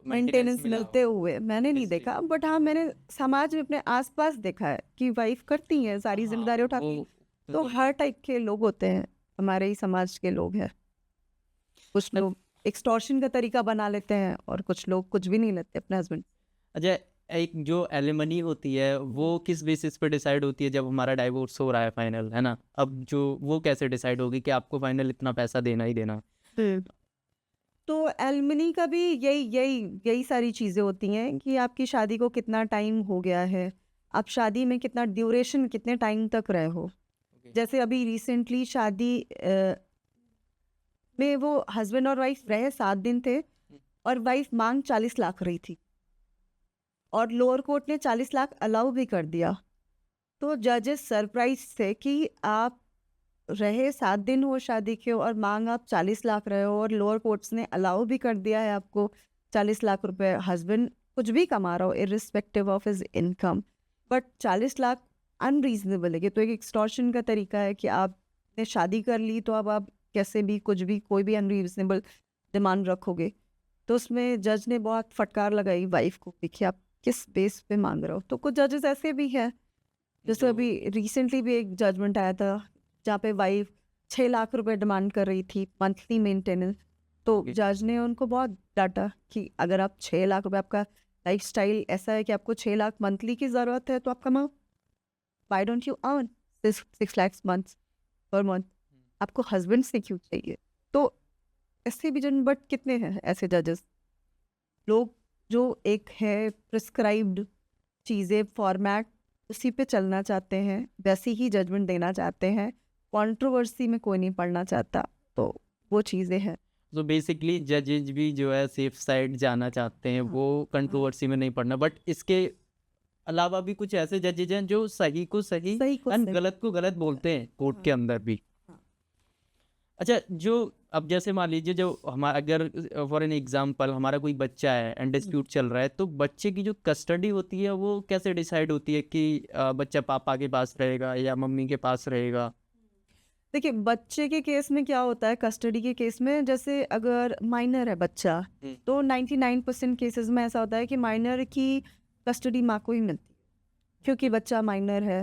मेंटेनेंस मिलते हुए, मैंने नहीं देखा। बट हाँ, मैंने समाज में अपने आसपास देखा है कि वाइफ करती है, सारी जिम्मेदारी उठाती है। तो हर टाइप के लोग होते हैं, हमारे ही समाज के लोग हैं। कुछ लोग एक्सटॉर्शन का तरीका बना लेते हैं और कुछ लोग कुछ भी नहीं लेते अपने हस्बैंड। अच्छा, एक जो एलिमनी होती है वो किस बेसिस पे डिसाइड होती है जब हमारा डाइवोर्स हो रहा है फाइनल, है ना? अब जो वो कैसे डिसाइड होगी कि आपको फाइनल इतना पैसा देना ही देना? तो एलिमनी का भी यही सारी चीज़ें होती हैं कि आपकी शादी को कितना टाइम हो गया है, आप शादी में कितना ड्यूरेशन, कितने टाइम तक रहे हो। जैसे अभी रिसेंटली शादी में वो हस्बैंड और वाइफ रहे 7 दिन थे और वाइफ मांग 40 लाख रही थी और लोअर कोर्ट ने 40 लाख अलाउ भी कर दिया। तो जजेस सरप्राइज थे कि आप रहे 7 दिन हो शादी के और मांग आप 40 लाख रहे हो, और लोअर कोर्ट्स ने अलाउ भी कर दिया है आपको 40 लाख रुपए। हस्बैंड कुछ भी कमा रहा हो irrespective of his income, but 40 lakh unreasonable है। कि तो एक एक्सटॉर्शन का तरीका है कि आपने शादी कर ली तो अब आप कैसे भी कुछ भी कोई भी अनरीजनेबल डिमांड रखोगे। तो उसमें जज ने बहुत फटकार लगाई वाइफ को कि आप किस बेस पे मांग रहे हो। तो कुछ जजेस ऐसे भी हैं, जैसे अभी रिसेंटली भी एक जजमेंट आया था जहाँ पे वाइफ 6 लाख रुपए डिमांड कर रही थी मंथली मेंटेनेंस। तो जज ने उनको बहुत डांटा कि अगर आप 6 लाख रुपए, आपका लाइफस्टाइल ऐसा है कि आपको 6 लाख मंथली की ज़रूरत है, तो आप कमाओ। Why don't you earn 6 lakh month per month, आपको हस्बैंड से क्यों चाहिए? तो ऐसे भी जन, बट कितने हैं ऐसे जजेस? लोग जो एक है प्रिस्क्राइब्ड चीज़ें फॉर्मेट, उसी पे चलना चाहते हैं, वैसी ही जजमेंट देना चाहते हैं, कंट्रोवर्सी में कोई नहीं पड़ना चाहता, तो वो चीज़ें हैं। तो बेसिकली जजेज भी जो है सेफ साइड जाना चाहते हैं, हाँ, वो कंट्रोवर्सी में नहीं पड़ना, बट इसके अलावा भी कुछ ऐसे जजेज हैं जो सही को सही सही को एंड सही। गलत को गलत बोलते हैं कोर्ट हाँ, के अंदर भी। हाँ। अच्छा, जो अब जैसे मान लीजिए जो हमारा अगर फॉर एन एग्जांपल हमारा कोई बच्चा है एंड डिस्प्यूट चल रहा है, तो बच्चे की जो कस्टडी होती है वो कैसे डिसाइड होती है कि बच्चा पापा के पास रहेगा या मम्मी के पास रहेगा? देखिए, बच्चे के केस में क्या होता है, कस्टडी के केस में, जैसे अगर माइनर है बच्चा, तो 99% केसेस में ऐसा होता है कि माइनर की कस्टडी माँ को ही मिलती है, क्योंकि बच्चा माइनर है,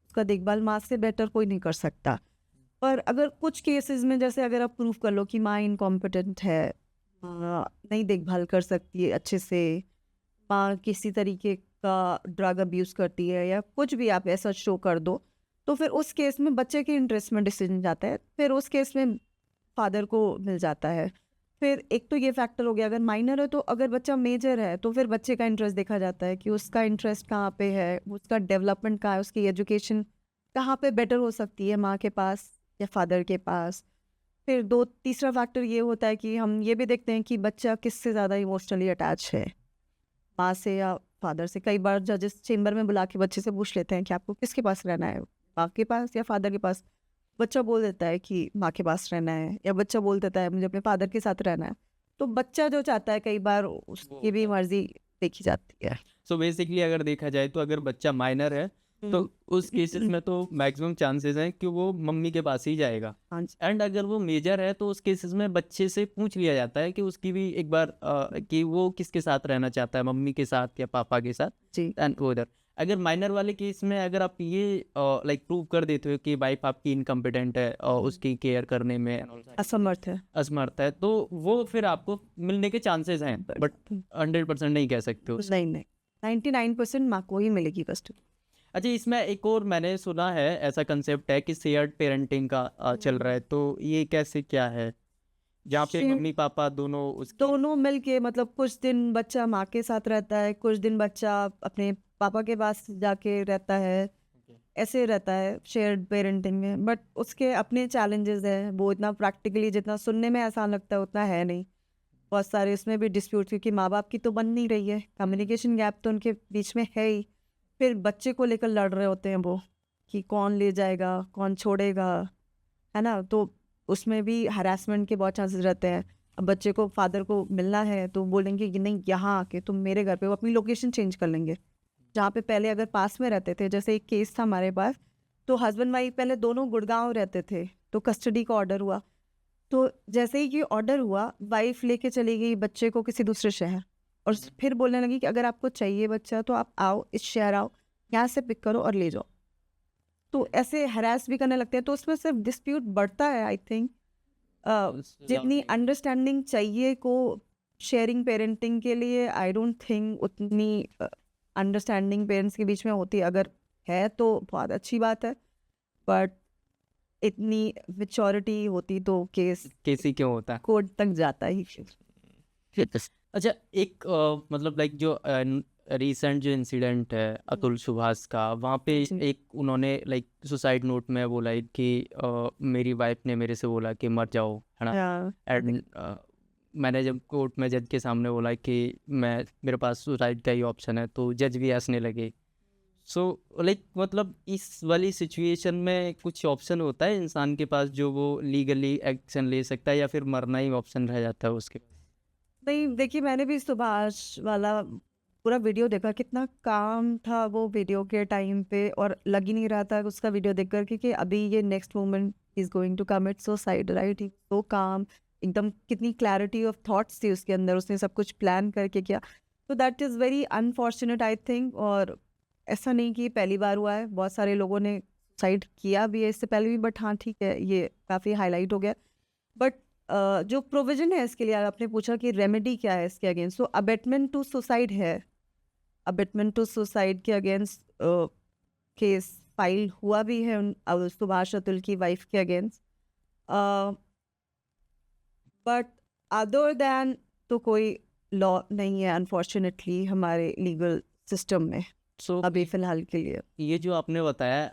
उसका देखभाल माँ से बेटर कोई नहीं कर सकता। पर अगर कुछ केसेस में, जैसे अगर आप प्रूव कर लो कि माँ इनकॉम्पिटेंट है, माँ नहीं देखभाल कर सकती है अच्छे से, माँ किसी तरीके का ड्रग अब्यूज़ करती है, या कुछ भी आप ऐसा शो कर दो, तो फिर उस केस में बच्चे के इंटरेस्ट में डिसीजन जाता है, फिर उस केस में फादर को मिल जाता है। फिर एक तो ये फैक्टर हो गया, अगर माइनर है तो, अगर बच्चा मेजर है तो फिर बच्चे का इंटरेस्ट देखा जाता है कि उसका इंटरेस्ट कहाँ पे है, उसका डेवलपमेंट कहाँ है, उसकी एजुकेशन कहाँ पे बेटर हो सकती है, माँ के पास या फादर के पास। फिर दो तीसरा फैक्टर ये होता है कि हम ये भी देखते हैं कि बच्चा किससे ज़्यादा इमोशनली अटैच है, माँ से या फादर से। कई बार जजेस चेंबर में बुला के बच्चे से पूछ लेते हैं कि आपको किसके पास रहना है, माँ के पास या फादर के पास। बच्चा बोल देता है कि माँ के पास रहना है, या बच्चा बोल देता है मुझे अपने फादर के साथ रहना है। तो बच्चा जो चाहता है, कई बार उसकी भी मर्जी देखी जाती है। सो बेसिकली अगर देखा जाए तो अगर बच्चा माइनर है तो उस केसेस में तो मैक्सिमम चांसेस हैं कि वो मम्मी के पास ही जाएगा, हाँ जी। एंड अगर वो मेजर है तो उस केसेस में बच्चे से पूछ लिया जाता है कि उसकी भी एक बार कि वो किसके साथ रहना चाहता है, मम्मी के साथ या पापा के साथ, जी। एंड उधर अगर माइनर वाले केस में अगर आप ये लाइक प्रूव कर देते हो कि वाइफ आपकी इनकम्पिटेंट है और उसकी केयर करने में and all that, असमर्थ है। असमर्थ है, तो वो फिर आपको मिलने के चांसेस हैं, बट 100% नहीं कह सकते हो। नहीं नहीं, 99% माँ को ही मिलेगी कस्टडी। अच्छा, इसमें एक और मैंने सुना है ऐसा कंसेप्ट है कि शेयर्ड पेरेंटिंग का चल रहा है, तो ये कैसे क्या है जहाँ पे Shared- मम्मी पापा दोनों उसकी दोनों मिलके, मतलब कुछ दिन बच्चा माँ के साथ रहता है, कुछ दिन बच्चा अपने पापा के पास जाके रहता है, ऐसे रहता है शेयर्ड पेरेंटिंग में। बट उसके अपने चैलेंजेस हैं, वो इतना प्रैक्टिकली जितना सुनने में आसान लगता है उतना है नहीं। बहुत सारे इसमें भी डिस्प्यूट, क्योंकि माँ बाप की तो बन नहीं रही है, कम्युनिकेशन गैप तो उनके बीच में है ही। फिर बच्चे को लेकर लड़ रहे होते हैं वो, कि कौन ले जाएगा कौन छोड़ेगा, है ना। तो उसमें भी हरासमेंट के बहुत चांसेस रहते हैं। अब बच्चे को फादर को मिलना है तो बोलेंगे कि नहीं, यहाँ आके तुम मेरे घर पे, वो अपनी लोकेशन चेंज कर लेंगे। जहाँ पे पहले अगर पास में रहते थे, जैसे एक केस था हमारे पास, तो हस्बैंड वाइफ पहले दोनों गुड़गांव रहते थे, तो कस्टडी का ऑर्डर हुआ। तो जैसे ही ये ऑर्डर हुआ, वाइफ लेके चली गई बच्चे को किसी दूसरे शहर, और फिर बोलने लगी कि अगर आपको चाहिए बच्चा तो आप आओ, इस शहर आओ, यहाँ से पिक करो और ले जाओ। तो ऐसे हरास भी करने लगते हैं, तो उसमें सिर्फ डिस्प्यूट बढ़ता है। आई थिंक जितनी अंडरस्टैंडिंग चाहिए को शेयरिंग पेरेंटिंग के लिए, आई डोंट थिंक उतनी अंडरस्टैंडिंग पेरेंट्स के बीच में होती है। अगर है तो बहुत अच्छी बात है, बट इतनी मेच्योरिटी होती तो केस कैसी क्यों होता है। कोर्ट तक जाता ही। अच्छा, एक मतलब लाइक जो रीसेंट जो इंसिडेंट है अतुल सुभाष का, वहाँ पे जी। एक उन्होंने लाइक सुसाइड नोट में बोला है कि मेरी वाइफ ने मेरे से बोला कि मर जाओ, है ना, हाँ, एंड मैंने जब कोर्ट में जज के सामने बोला कि मैं मेरे पास सुसाइड का ही ऑप्शन है, तो जज भी हंसने लगे। सो लाइक मतलब इस वाली सिचुएशन में कुछ ऑप्शन होता है इंसान के पास जो वो लीगली एक्शन ले सकता है, या फिर मरना ही ऑप्शन रह जाता है उसके? नहीं देखिए, मैंने भी सुभाष वाला पूरा वीडियो देखा, कितना काम था वो वीडियो के टाइम पे, और लग ही नहीं रहा था उसका वीडियो देख कर कि अभी ये next moment is going to commit suicide, right. So काम, एकदम कितनी क्लैरिटी ऑफ थॉट्स थी उसके अंदर, उसने सब कुछ प्लान करके किया। तो that is very unfortunate I think. और ऐसा नहीं कि पहली बार हुआ है, बहुत सारे लोगों ने सुसाइड किया भी है इससे पहले भी, बट हाँ ठीक है, ये काफ़ी हाईलाइट हो गया। बट जो प्रोविजन है इसके लिए, आपने पूछा कि रेमेडी क्या है इसके against, so abetment to suicide है। अबेटमेंट टू सुसाइड के अगेंस्ट केस फाइल हुआ भी है सुभाष अतुल की वाइफ के अगेंस्ट। बट अदर दैन तो कोई लॉ नहीं है अनफॉर्चुनेटली हमारे लीगल सिस्टम में सो अभी फिलहाल के लिए। ये जो आपने बताया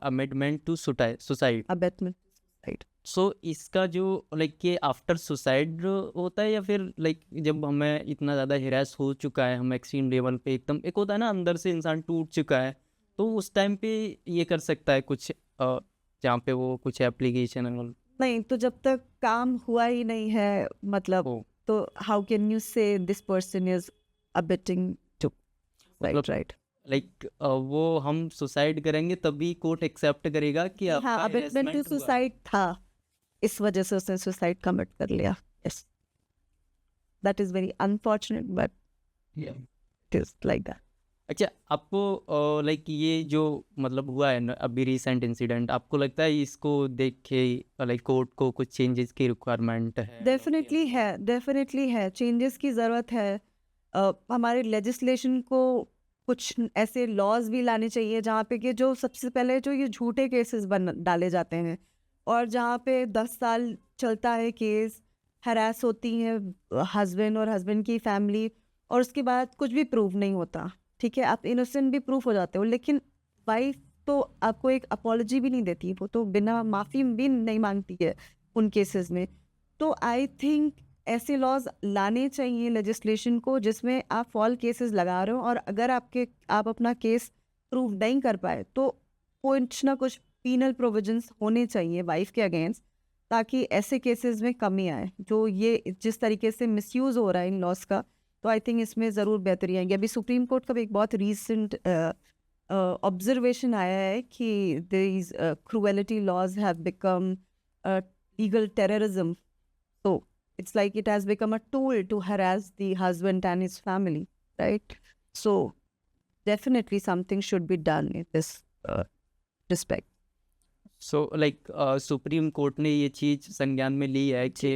amendment to suicide, abetment right. So इसका जो लाइक ये आफ्टर सुसाइड होता है या फिर लाइक जब हमें इतना ज़्यादा हिरास हो चुका है, हम एक्सट्रीम लेवल पे एकदम, एक होता है ना अंदर से इंसान टूट चुका है, तो उस टाइम पे ये कर सकता है कुछ जहाँ पे वो कुछ एप्लीकेशन नहीं तो जब तक काम हुआ ही नहीं है मतलब, हो, तो how can you say this person is abetting to मतलब राइट। लाइक वो हम सुसाइड करेंगे तभी कोर्ट एक्सेप्ट करेगा कि हाँ आपका अबेटमेंट टू harassment हुआ। सुसाइड था, इस वजह से उसने सुसाइड कमिट कर लिया। Yes that is very unfortunate but it is like that. अच्छा, आपको लाइक ये जो मतलब हुआ है ना अभी रिसेंट इंसिडेंट, आपको लगता है इसको देख के लाइक कोर्ट को कुछ चेंजेस की रिक्वायरमेंट है? डेफिनेटली है चेंजेस की ज़रूरत है। हमारे लेजिस्लेशन को कुछ ऐसे लॉज भी लाने चाहिए जहाँ पे कि जो सबसे पहले जो ये झूठे केसेस बन डाले जाते हैं और जहाँ पे 10 साल चलता है केस, हरास होती है हस्बैंड और हस्बैंड की फैमिली और उसके बाद कुछ भी प्रूव नहीं होता। ठीक है, आप इनोसेंट भी प्रूफ हो जाते हो, लेकिन वाइफ तो आपको एक अपॉलॉजी भी नहीं देती, वो तो बिना माफ़ी भी नहीं मांगती है उन केसेस में। तो आई थिंक ऐसे लॉज लाने चाहिए लेजिस्लेशन को जिसमें आप फॉल केसेस लगा रहे हो और अगर आप अपना केस प्रूव नहीं कर पाए तो कुछ ना कुछ पीनल प्रोविजंस होने चाहिए वाइफ के अगेंस्ट, ताकि ऐसे केसेस में कमी आए। जो ये जिस तरीके से मिसयूज़ हो रहा है इन लॉज का, तो आई थिंक इसमें ज़रूर बेहतरी आएगी। अभी सुप्रीम कोर्ट का भी एक बहुत रीसेंट ऑब्जर्वेशन आया है कि these cruelty laws have become legal terrorism, so it's like it has become a tool to harass the husband and his family, right? So definitely something should be done in this respect. So like supreme court ने ये चीज़ संज्ञान में ली है कि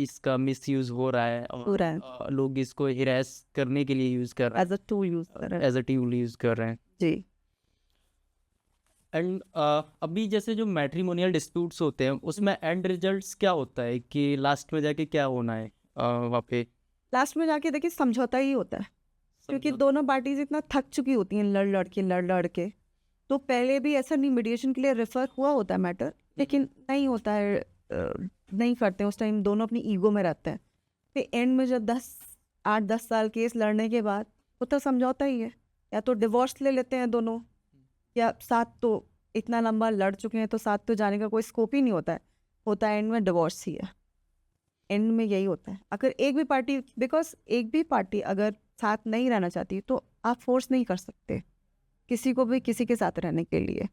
इसका मिसयूज़ हो रहा है हो रहा है। और लोग इसको हिरास करने के लिए यूज़ कर रहे As a tool use कर रहे हैं, हैं। एज अ टूल यूज़ कर रहे हैं। जी एंड अभी जैसे जो मैट्रिमोनियल डिस्प्यूट्स होते हैं उसमें एंड रिजल्ट्स क्या होता है कि लास्ट में जाके क्या होना है वहाँ पे? लास्ट में जाके देखिए समझौता ही होता है, क्योंकि समझौता? दोनों पार्टीज इतना थक चुकी होती हैं लड़ लड़ के। तो पहले भी ऐसा नहीं मीडिएशन के लिए रेफर हुआ होता है मैटर, लेकिन नहीं होता है, नहीं करते हैं उस टाइम, दोनों अपनी ईगो में रहते हैं। फिर एंड में जब 8-10 साल केस लड़ने के बाद वो तो समझौता ही है, या तो डिवोर्स ले लेते हैं दोनों, या साथ तो इतना लंबा लड़ चुके हैं तो साथ तो जाने का कोई स्कोप ही नहीं होता है एंड में डिवोर्स ही है। एंड में यही होता है, अगर एक भी पार्टी अगर साथ नहीं रहना चाहती तो आप फोर्स नहीं कर सकते किसी को भी किसी के साथ रहने के लिए।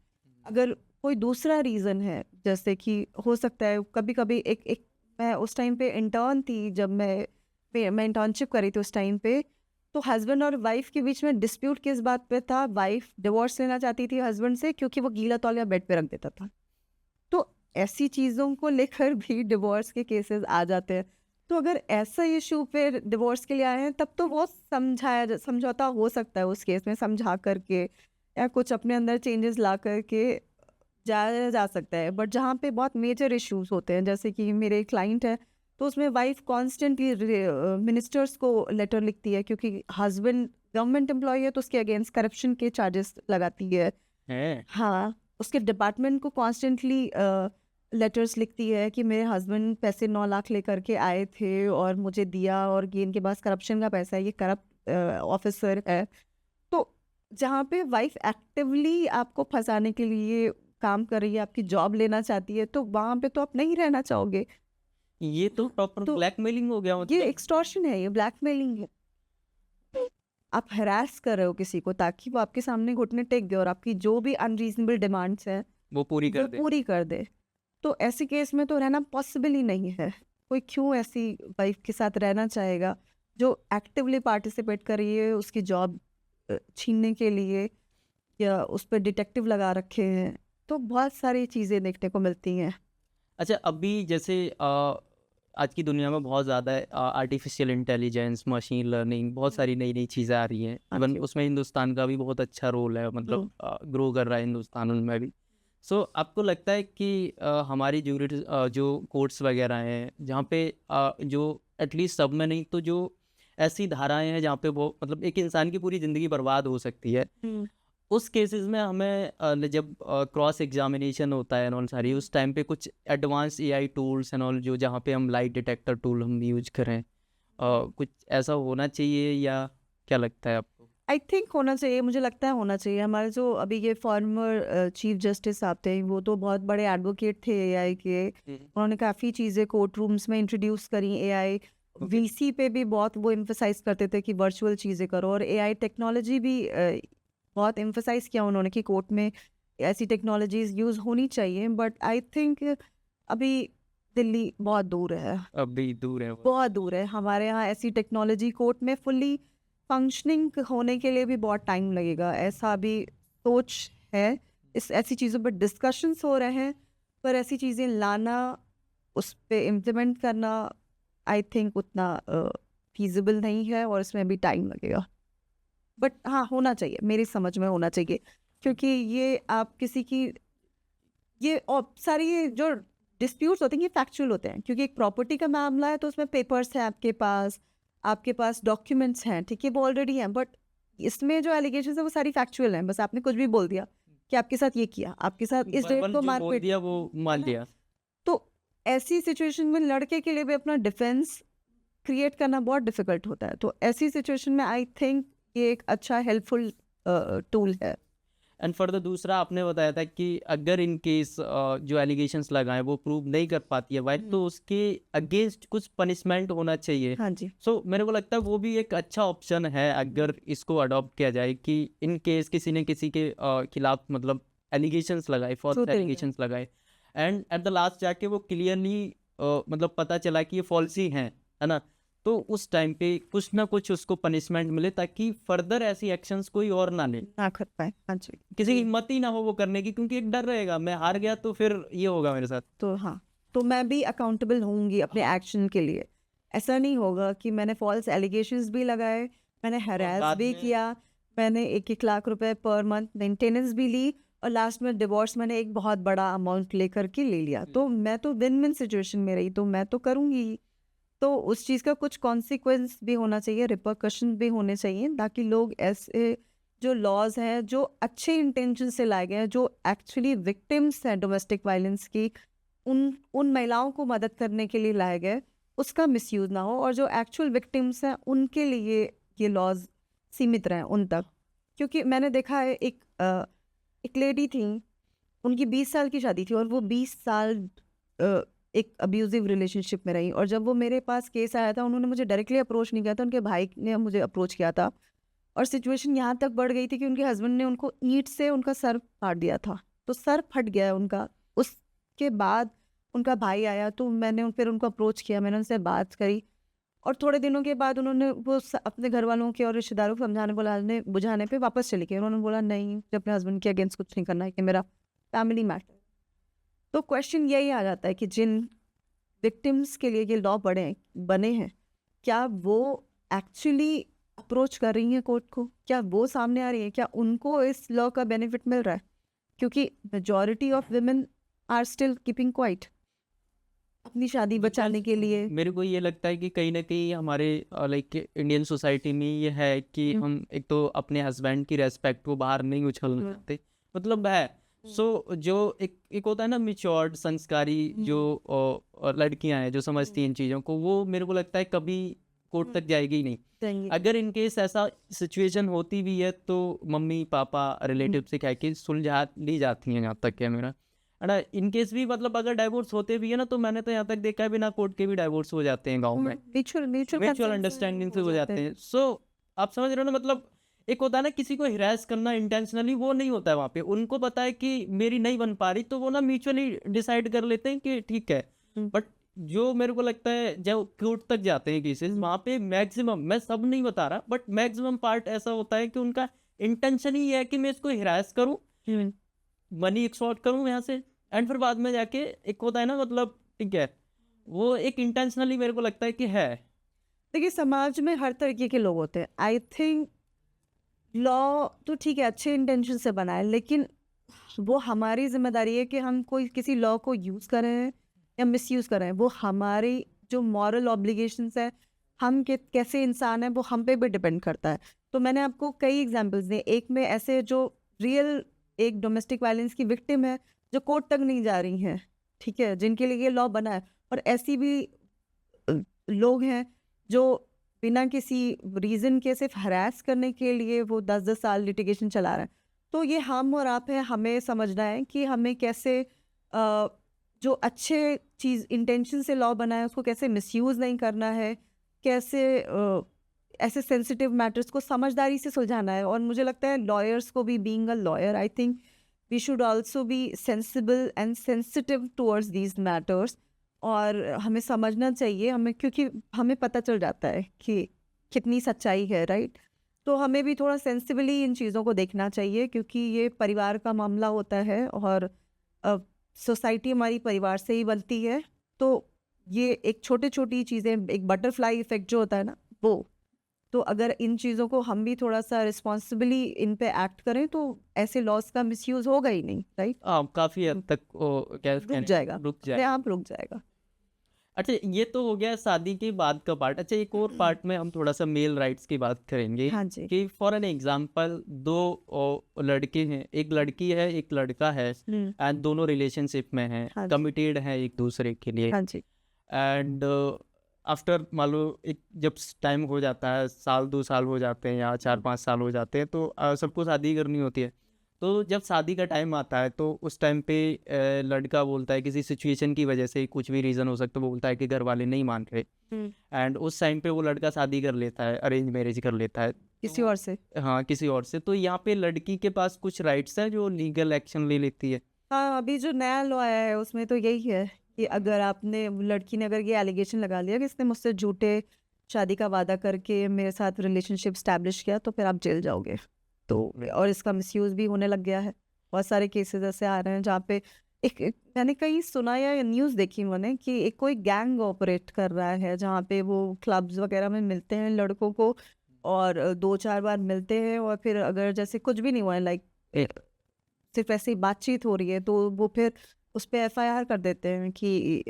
अगर कोई दूसरा रीज़न है, जैसे कि हो सकता है कभी कभी एक मैं उस टाइम पे इंटर्न थी, जब मैं इंटर्नशिप करी थी उस टाइम पे, तो हस्बैंड और वाइफ के बीच में डिस्प्यूट किस बात पे था, वाइफ डिवोर्स लेना चाहती थी हस्बैंड से क्योंकि वो गीला तौलिया बेड पे रख देता था। तो ऐसी चीज़ों को लेकर भी डिवोर्स के केसेस आ जाते हैं। तो अगर ऐसा इशू पे डिवोर्स के लिए आए हैं तब तो वो समझौता हो सकता है, उस केस में समझा करके या कुछ अपने अंदर चेंजेस ला करके जाया जा सकता है। बट जहाँ पे बहुत मेजर इश्यूज होते हैं, जैसे कि मेरे क्लाइंट है, तो उसमें वाइफ कॉन्स्टेंटली मिनिस्टर्स को लेटर लिखती है क्योंकि हस्बैंड गवर्नमेंट एम्प्लॉय है तो उसके अगेंस्ट करप्शन के चार्जेस लगाती है। हाँ, उसके डिपार्टमेंट को कॉन्स्टेंटली लेटर्स लिखती है कि मेरे हस्बैंड पैसे 9 लाख लेकर के आए थे और मुझे दिया, और ये इनके पास करप्शन का पैसा है, ये करप्ट ऑफिसर है। तो जहाँ पे वाइफ एक्टिवली आपको फंसाने के लिए काम कर रही है, आपकी जॉब लेना चाहती है, तो वहाँ पे तो आप नहीं रहना चाहोगे। ये तो प्रॉपर तो ब्लैकमेलिंग हो गया ये मतलब। एक्सटॉर्शन है, ये ब्लैकमेलिंग है। आप हरास कर रहे हो किसी को ताकि वो आपके सामने घुटने टेक दे और आपकी जो भी अनरीजनेबल डिमांड्स हैं वो पूरी वो कर दे। पूरी कर दे। तो ऐसे केस में तो रहना पॉसिबल ही नहीं है। कोई क्यों ऐसी वाइफ के साथ रहना चाहेगा जो एक्टिवली पार्टिसिपेट कर रही है उसकी जॉब छीनने के लिए, या उस पर डिटेक्टिव लगा रखे हैं। तो बहुत सारी चीज़ें देखने को मिलती हैं। अच्छा, अभी जैसे आज की दुनिया में बहुत ज़्यादा आर्टिफिशियल इंटेलिजेंस, मशीन लर्निंग, बहुत सारी नई नई चीज़ें आ रही हैं। इवन उसमें हिंदुस्तान का भी बहुत अच्छा रोल है, मतलब ग्रो कर रहा है हिंदुस्तान उनमें भी। सो आपको लगता है कि हमारी जो कोर्ट्स वगैरह हैं जहाँ पे जो एटलीस्ट सब में नहीं तो जो ऐसी धाराएं हैं जहाँ पे वो मतलब एक इंसान की पूरी ज़िंदगी बर्बाद हो सकती है। उस केसेस में हमें जब क्रॉस एग्जामिनेशन होता है एंड सारी उस टाइम पे कुछ advance AI tools and all जो जहाँ पे हम लाइट डिटेक्टर टूल हम यूज करें, कुछ ऐसा होना चाहिए या क्या लगता है आपको? आई थिंक होना चाहिए, मुझे लगता है होना चाहिए। हमारे जो अभी ये फॉर्मर चीफ जस्टिस साहब थे, वो तो बहुत बड़े एडवोकेट थे एआई के। उन्होंने काफ़ी चीज़ें कोर्ट रूम्स में इंट्रोड्यूस करी एआई। वीसी पे भी बहुत वो एम्फसाइज करते थे कि वर्चुअल चीज़ें करो, और एआई टेक्नोलॉजी भी बहुत एम्फसाइज किया उन्होंने कि कोर्ट में ऐसी टेक्नोलॉजीज यूज़ होनी चाहिए। बट आई थिंक अभी दिल्ली बहुत दूर है, अभी दूर है वो। बहुत दूर है। हमारे यहाँ ऐसी टेक्नोलॉजी कोर्ट में फुल्ली फंक्शनिंग होने के लिए भी बहुत टाइम लगेगा, ऐसा भी सोच है। इस ऐसी चीज़ों पर डिस्कशंस हो रहे हैं, पर ऐसी चीज़ें लाना, उस पे इम्प्लीमेंट करना आई थिंक उतना फीजिबल नहीं है, और इसमें भी टाइम लगेगा। बट हाँ, होना चाहिए, मेरी समझ में होना चाहिए, क्योंकि ये आप किसी की ये और सारी ये जो डिस्प्यूट्स होते हैं ये फैक्चुअल होते हैं, क्योंकि एक प्रॉपर्टी का मामला है तो उसमें पेपर्स हैं आपके पास डॉक्यूमेंट्स हैं, ठीक है, वो ऑलरेडी हैं। बट इसमें जो एलिगेशंस है वो सारी फैक्चुअल हैं, बस आपने कुछ भी बोल दिया कि आपके साथ ये किया, आपके साथ इस डेट वर्बल को जो बोल मारपीट। दिया वो मान है ना? लिया। तो ऐसी सिचुएशन में लड़के के लिए भी अपना डिफेंस क्रिएट करना बहुत डिफिकल्ट होता है। तो ऐसी सिचुएशन में आई थिंक ये एक अच्छा हेल्पफुल टूल है। एंड फर्दर दूसरा आपने बताया था कि अगर इन केस जो एलिगेशंस लगाए वो प्रूव नहीं कर पाती है वाइफ, तो उसके अगेंस्ट कुछ पनिशमेंट होना चाहिए। हाँ जी, सो मेरे को लगता है वो भी एक अच्छा ऑप्शन है अगर इसको अडॉप्ट किया जाए कि इन केस किसी ने किसी के खिलाफ मतलब एलिगेशंस लगाए, फॉल्स Truth है। एलिगेशंस लगाए, एंड एट द लास्ट जाके वो क्लियरली मतलब पता चला कि ये फॉल्स ही हैं, है ना, तो उस टाइम पे कुछ ना कुछ उसको पनिशमेंट मिले ताकि फर्दर ऐसी एक्शंस कोई और ना ले, ना कर पाए। हाँ जी, किसी की हिम्मत ही ना हो वो करने की, क्योंकि एक डर रहेगा मैं हार गया तो फिर ये होगा मेरे साथ। तो हाँ, तो मैं भी अकाउंटेबल होंगी अपने एक्शन के लिए। ऐसा नहीं होगा कि मैंने फॉल्स एलिगेशंस भी लगाए, मैंने और हरास बाद भी में किया, मैंने 1-1 लाख रुपए पर मंथ मेंटेनेंस भी ली, और लास्ट में डिवोर्स मैंने एक बहुत बड़ा अमाउंट लेकर के ले लिया। तो मैं तो विन विन सिचुएशन में रही, तो मैं तो करूँगी ही। तो उस चीज़ का कुछ कॉन्सिक्वेंस भी होना चाहिए, रिपरकशन भी होने चाहिए, ताकि लोग ऐसे जो लॉज हैं जो अच्छे इंटेंशन से लाए गए हैं, जो एक्चुअली विक्टिम्स हैं डोमेस्टिक वायलेंस की, उन महिलाओं को मदद करने के लिए लाए गए, उसका मिसयूज ना हो, और जो एक्चुअल विक्टिम्स हैं उनके लिए ये लॉज सीमित रहें उन तक। क्योंकि मैंने देखा है एक लेडी थी, उनकी 20 साल की शादी थी, और वो 20 साल एक अब्यूजिव रिलेशनशिप में रही। और जब वो मेरे पास केस आया था, उन्होंने मुझे डायरेक्टली अप्रोच नहीं किया था, उनके भाई ने मुझे अप्रोच किया था, और सिचुएशन यहाँ तक बढ़ गई थी कि उनके हस्बैंड ने उनको ईंट से उनका सर फाड़ दिया था, तो सर फट गया है उनका। उसके बाद उनका भाई आया, तो मैंने फिर उनको अप्रोच किया, मैंने उनसे बात करी, और थोड़े दिनों के बाद उन्होंने अपने घर वालों के और रिश्तेदारों को समझाने बुलाने बुझाने पे वापस चली गई। उन्होंने बोला नहीं, मुझे अपने हस्बैंड के अगेंस्ट कुछ नहीं करना है, कि मेरा फैमिली मैटर। तो क्वेश्चन यही आ जाता है कि जिन विक्टिम्स के लिए ये लॉ बने हैं, क्या वो एक्चुअली अप्रोच कर रही हैं कोर्ट को, क्या वो सामने आ रही है, क्या उनको इस लॉ का बेनिफिट मिल रहा है? क्योंकि majority of women are still keeping quiet अपनी शादी बचाने के लिए। मेरे को ये लगता है कि कहीं ना कहीं हमारे लाइक इंडियन सोसाइटी में ये है कि हम एक तो अपने हस्बैंड की रेस्पेक्ट को बाहर नहीं उछलना चाहते, मतलब है। सो जो एक होता है ना मिच्योर्ड संस्कारी जो लड़कियां हैं जो समझती हैं इन चीज़ों को, वो मेरे को लगता है कभी कोर्ट तक जाएगी ही नहीं। अगर इन केस ऐसा सिचुएशन होती भी है तो मम्मी पापा रिलेटिव से कह के सुलझा ली जाती हैं, यहाँ तक है मेरा। है इन केस भी मतलब अगर डाइवोर्स होते भी है ना, तो मैंने तो यहाँ तक देखा है बिना कोर्ट के भी डाइवोर्स हो जाते हैं गाँव में, म्यूचुअल अंडरस्टैंडिंग से हो जाते हैं। सो आप समझ रहे हो ना, मतलब एक होता है ना किसी को हिरास करना इंटेंशनली, वो नहीं होता है वहाँ पे। उनको पता है कि मेरी नहीं बन पा रही, तो वो ना म्यूचुअली डिसाइड कर लेते हैं कि ठीक है। बट जो मेरे को लगता है जब कोर्ट तक जाते हैं केसेस, वहाँ पे मैक्सिमम, मैं सब नहीं बता रहा, बट मैक्सिमम पार्ट ऐसा होता है कि उनका इंटेंशन ही है कि मैं इसको हिरास करूँ, मनी एक्सटॉर्ट करूँ यहाँ से, एंड फिर बाद में जाके एक होता है ना मतलब, ठीक है, वो एक इंटेंशनली मेरे को लगता है कि है। देखिए, समाज में हर तरीके के लोग होते हैं। आई थिंक लॉ तो ठीक है, अच्छे इंटेंशन से बना है, लेकिन वो हमारी जिम्मेदारी है कि हम कोई किसी लॉ को यूज़ कर रहे हैं या मिसयूज़ कर रहे हैं, वो हमारी जो मॉरल ऑब्लिगेशंस है हम कैसे इंसान हैं वो हम पे भी डिपेंड करता है। तो मैंने आपको कई एग्जांपल्स दिए, एक में ऐसे जो रियल एक डोमेस्टिक वायलेंस की विक्टिम है जो कोर्ट तक नहीं जा रही हैं, ठीक है, जिनके लिए ये लॉ बना है, और ऐसी भी लोग हैं जो बिना किसी रीज़न के सिर्फ हरास करने के लिए वो 10-10 साल लिटिगेशन चला रहे हैं। तो ये हम और आप हैं, हमें समझना है कि हमें कैसे जो अच्छे चीज़ इंटेंशन से लॉ बना है उसको कैसे मिसयूज़ नहीं करना है, कैसे ऐसे सेंसिटिव मैटर्स को समझदारी से सुलझाना है। और मुझे लगता है लॉयर्स को भी, being a lawyer, I think we should also be sensible and sensitive towards these matters. और हमें समझना चाहिए, हमें, क्योंकि हमें पता चल जाता है कि कितनी सच्चाई है, राइट। तो हमें भी थोड़ा सेंसिबली इन चीज़ों को देखना चाहिए, क्योंकि ये परिवार का मामला होता है और सोसाइटी हमारी परिवार से ही बनती है। तो ये एक छोटी छोटी चीज़ें, एक बटरफ्लाई इफेक्ट जो होता है ना, वो, तो अगर इन चीज़ों को हम भी थोड़ा सा रिस्पॉन्सिबली इन पे एक्ट करें तो ऐसे लॉस का मिसयूज होगा ही नहीं, राइट। काफ़ी हद तक वो क्या रुक कहने जाएगा, रुक अपने जाए। आप रुक जाएगा। अच्छा, ये तो हो गया शादी के बाद का पार्ट। अच्छा, एक और पार्ट में हम थोड़ा सा मेल राइट्स की बात करेंगे हाँ जी। कि फॉर एन एग्जांपल दो लड़के हैं, एक लड़की है एक लड़का है, एंड दोनों रिलेशनशिप में हैं, हाँ जी। कमिटेड हैं एक दूसरे के लिए, हाँ जी। एंड आफ्टर मान लो एक जब टाइम हो जाता है, साल 2 साल हो जाते हैं या 4-5 साल हो जाते हैं, तो सबको शादी करनी होती है। तो जब शादी का टाइम आता है तो उस टाइम पे लड़का बोलता है, किसी सिचुएशन की वजह से, कुछ भी रीज़न हो सकता है, वो बोलता है कि घर वाले नहीं मान रहे, एंड उस टाइम पे वो लड़का शादी कर लेता है, अरेंज मैरिज कर लेता है किसी तो, और से। हाँ किसी और से। तो यहाँ पे लड़की के पास कुछ राइट्स हैं जो लीगल एक्शन ले लेती है। हाँ, अभी जो नया लॉ आया है उसमें तो यही है कि अगर आपने, लड़की ने अगर ये एलिगेशन लगा लिया कि इसने मुझसे झूठे शादी का वादा करके मेरे साथ रिलेशनशिप स्टैब्लिश किया, तो फिर आप जेल जाओगे। तो और इसका मिसयूज भी होने लग गया है, बहुत सारे केसेस ऐसे आ रहे हैं जहाँ पे मैंने कहीं सुना या न्यूज़ देखी मैंने कि एक कोई गैंग ऑपरेट कर रहा है जहाँ पे वो क्लब्स वगैरह में मिलते हैं लड़कों को, और 2-4 बार मिलते हैं, और फिर अगर जैसे कुछ भी नहीं हुआ है, लाइक सिर्फ ऐसे ही बातचीत हो रही है, तो वो फिर उस पे एफआईआर कर देते हैं कि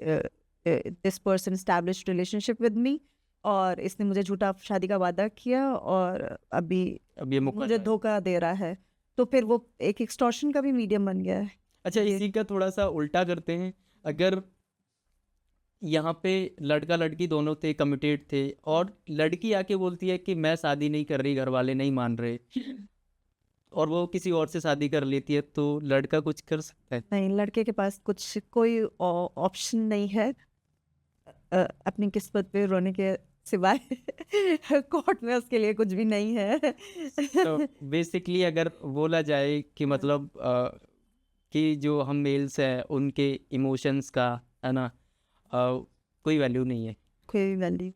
this person established relationship with me, और इसने मुझे झूठा शादी का वादा किया और अभी अब ये मुझे मुकदमा है। धोखा दे रहा है। तो फिर वो एक एक्सटॉर्शन का भी मीडियम बन गया है। अच्छा, ये इसी का थोड़ा सा उल्टा करते हैं। अगर यहाँ पे लड़का लड़की दोनों थे, कमिटेड थे, और लड़की आके बोलती है कि मैं शादी नहीं कर रही, घर वाले नहीं मान रहे, और वो किसी और से शादी कर लेती है, तो लड़का कुछ कर सकता है? नहीं, लड़के के पास कुछ कोई ऑप्शन नहीं है अपनी किस्मत पे रोने के सिवाय। कोर्ट में उसके लिए कुछ भी नहीं है। तो बेसिकली अगर बोला जाए कि मतलब कि जो हम मेल्स हैं उनके इमोशंस का, है ना, कोई वैल्यू नहीं है। कोई वैल्यू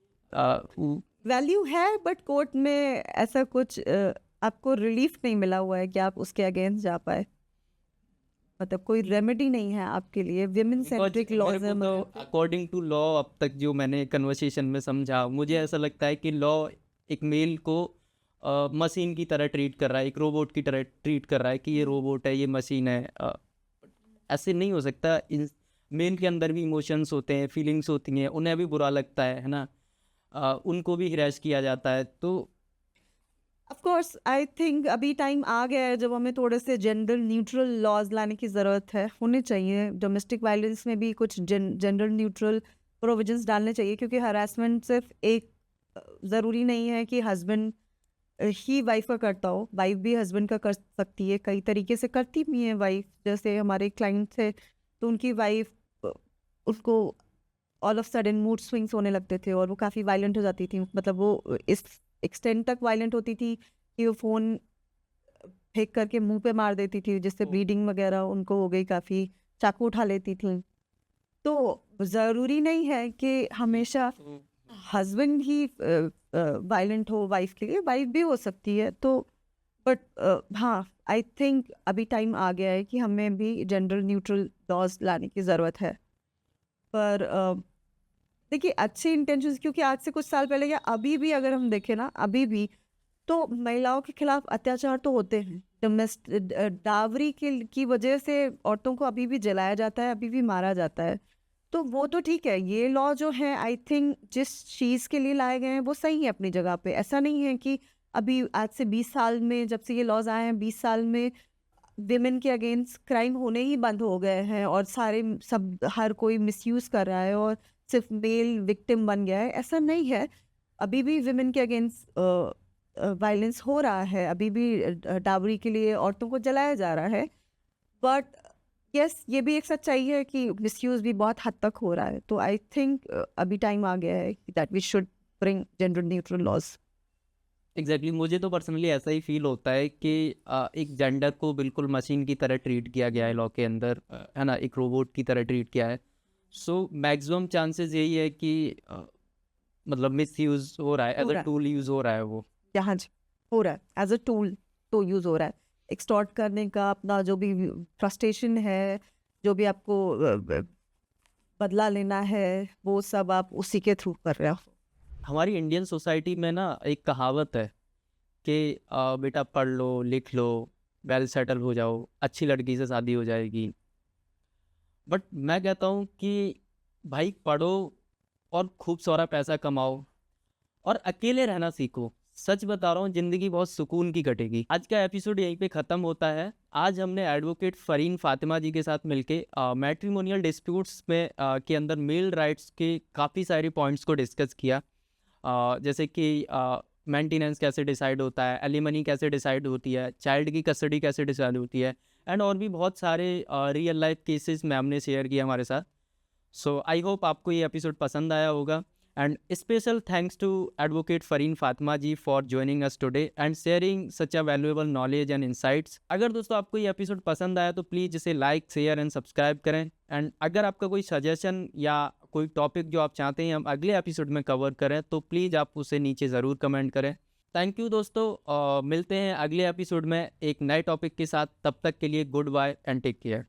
उ- वैल्यू है, बट कोर्ट में ऐसा कुछ आपको रिलीफ नहीं मिला हुआ है कि आप उसके अगेंस्ट जा पाए। मतलब कोई रेमेडी नहीं है आपके लिए। विमेन सेंट्रिक लॉज है, मतलब अकॉर्डिंग टू लॉ, अब तक जो मैंने कन्वर्सेशन में समझा, मुझे ऐसा लगता है कि लॉ एक मेल को मशीन की तरह ट्रीट कर रहा है, एक रोबोट की तरह ट्रीट कर रहा है कि ये रोबोट है, ये मशीन है। ऐसे नहीं हो सकता। इन मेल के अंदर भी इमोशंस होते हैं, फीलिंग्स होती हैं, उन्हें भी बुरा लगता है ना, उनको भी हिरास किया जाता है। तो ऑफ कोर्स आई थिंक अभी टाइम आ गया है जब हमें थोड़े से जेंडर न्यूट्रल लॉज लाने की ज़रूरत है, होने चाहिए। डोमेस्टिक वायलेंस में भी कुछ जेंडर न्यूट्रल प्रोविजंस डालने चाहिए, क्योंकि हरासमेंट सिर्फ एक ज़रूरी नहीं है कि हस्बैंड ही वाइफ का करता हो, वाइफ भी हस्बैंड का कर सकती है, कई तरीके से करती भी है वाइफ। जैसे हमारे क्लाइंट थे तो उनकी वाइफ, उसको all of sudden mood swings होने लगते थे और वो काफ़ी वायलेंट हो जाती थी। मतलब वो इस एक्सटेंड तक वायलेंट होती थी कि वो फ़ोन फेंक करके मुंह पे मार देती थी, जिससे ब्लीडिंग वगैरह उनको हो गई, काफ़ी चाकू उठा लेती थी। तो ज़रूरी नहीं है कि हमेशा हस्बैंड ही वायलेंट हो वाइफ के लिए, वाइफ भी हो सकती है। तो बट हाँ, आई थिंक अभी टाइम आ गया है कि हमें भी जेंडर न्यूट्रल लॉज लाने की ज़रूरत है। पर देखिए, अच्छे इंटेंशंस, क्योंकि आज से कुछ साल पहले या अभी भी अगर हम देखें ना, अभी भी तो महिलाओं के खिलाफ अत्याचार तो होते हैं। डावरी की वजह से औरतों को अभी भी जलाया जाता है, अभी भी मारा जाता है। तो वो तो ठीक है, ये लॉ जो है आई थिंक जिस चीज़ के लिए लाए गए हैं वो सही है अपनी जगह पे। ऐसा नहीं है कि अभी आज से 20 साल में जब से ये लॉज आए हैं 20 साल में विमेन के अगेंस्ट क्राइम होने ही बंद हो गए हैं और सारे सब हर कोई मिसयूज कर रहा है और सिर्फ मेल विक्टिम बन गया है, ऐसा नहीं है। अभी भी विमेन के अगेंस्ट वायलेंस हो रहा है, अभी भी डावरी के लिए औरतों को जलाया जा रहा है। बट यस, ये भी एक सच्चाई है कि मिसयूज भी बहुत हद तक हो रहा है। तो आई थिंक अभी टाइम आ गया है that we should bring gender neutral laws. Exactly मुझे तो पर्सनली ऐसा ही फील होता है कि एक जेंडर को बिल्कुल मशीन की तरह ट्रीट किया गया है लॉ के अंदर, है ना, एक रोबोट की तरह ट्रीट किया है। सो मैक्सिमम चांसेस यही है कि मतलब मिस यूज हो रहा है, हो एज रहा अ है। टूल यूज हो रहा है वो। यहाँ हो रहा है एज अ टूल, तो यूज हो रहा है एक्सटॉर्ट करने का। अपना जो भी फ्रस्ट्रेशन है, जो भी आपको बदला लेना है, वो सब आप उसी के थ्रू कर रहे हो। हमारी इंडियन सोसाइटी में ना एक कहावत है कि बेटा पढ़ लो लिख लो, वेल सेटल हो जाओ, अच्छी लड़की से शादी हो जाएगी। बट मैं कहता हूँ कि भाई पढ़ो और खूब सारा पैसा कमाओ और अकेले रहना सीखो। सच बता रहा हूँ, जिंदगी बहुत सुकून की कटेगी। आज का एपिसोड यहीं पे ख़त्म होता है। आज हमने एडवोकेट फरीन फातिमा जी के साथ मिलके मैट्रिमोनियल डिस्प्यूट्स में के अंदर मेल राइट्स के काफ़ी सारे पॉइंट्स को डिस्कस किया। जैसे कि मेंटेनेंस कैसे डिसाइड होता है, एलिमनी कैसे डिसाइड होती है, चाइल्ड की कस्टडी कैसे डिसाइड होती है, एंड और भी बहुत सारे रियल लाइफ केसेस मैम ने शेयर किए हमारे साथ। सो आई होप आपको ये एपिसोड पसंद आया होगा, and special thanks to advocate Fareen Fatima ji for joining us today and sharing such a valuable knowledge and insights. अगर दोस्तों आपको ये एपिसोड पसंद आया तो प्लीज़ इसे लाइक शेयर एंड सब्सक्राइब करें। एंड अगर आपका कोई सजेशन या कोई टॉपिक जो आप चाहते हैं हम अगले एपिसोड में कवर करें तो प्लीज़ आप उसे नीचे ज़रूर कमेंट करें। थैंक यू दोस्तों, मिलते हैं अगले एपिसोड में एक नए टॉपिक के साथ। तब तक के लिए goodbye and take care.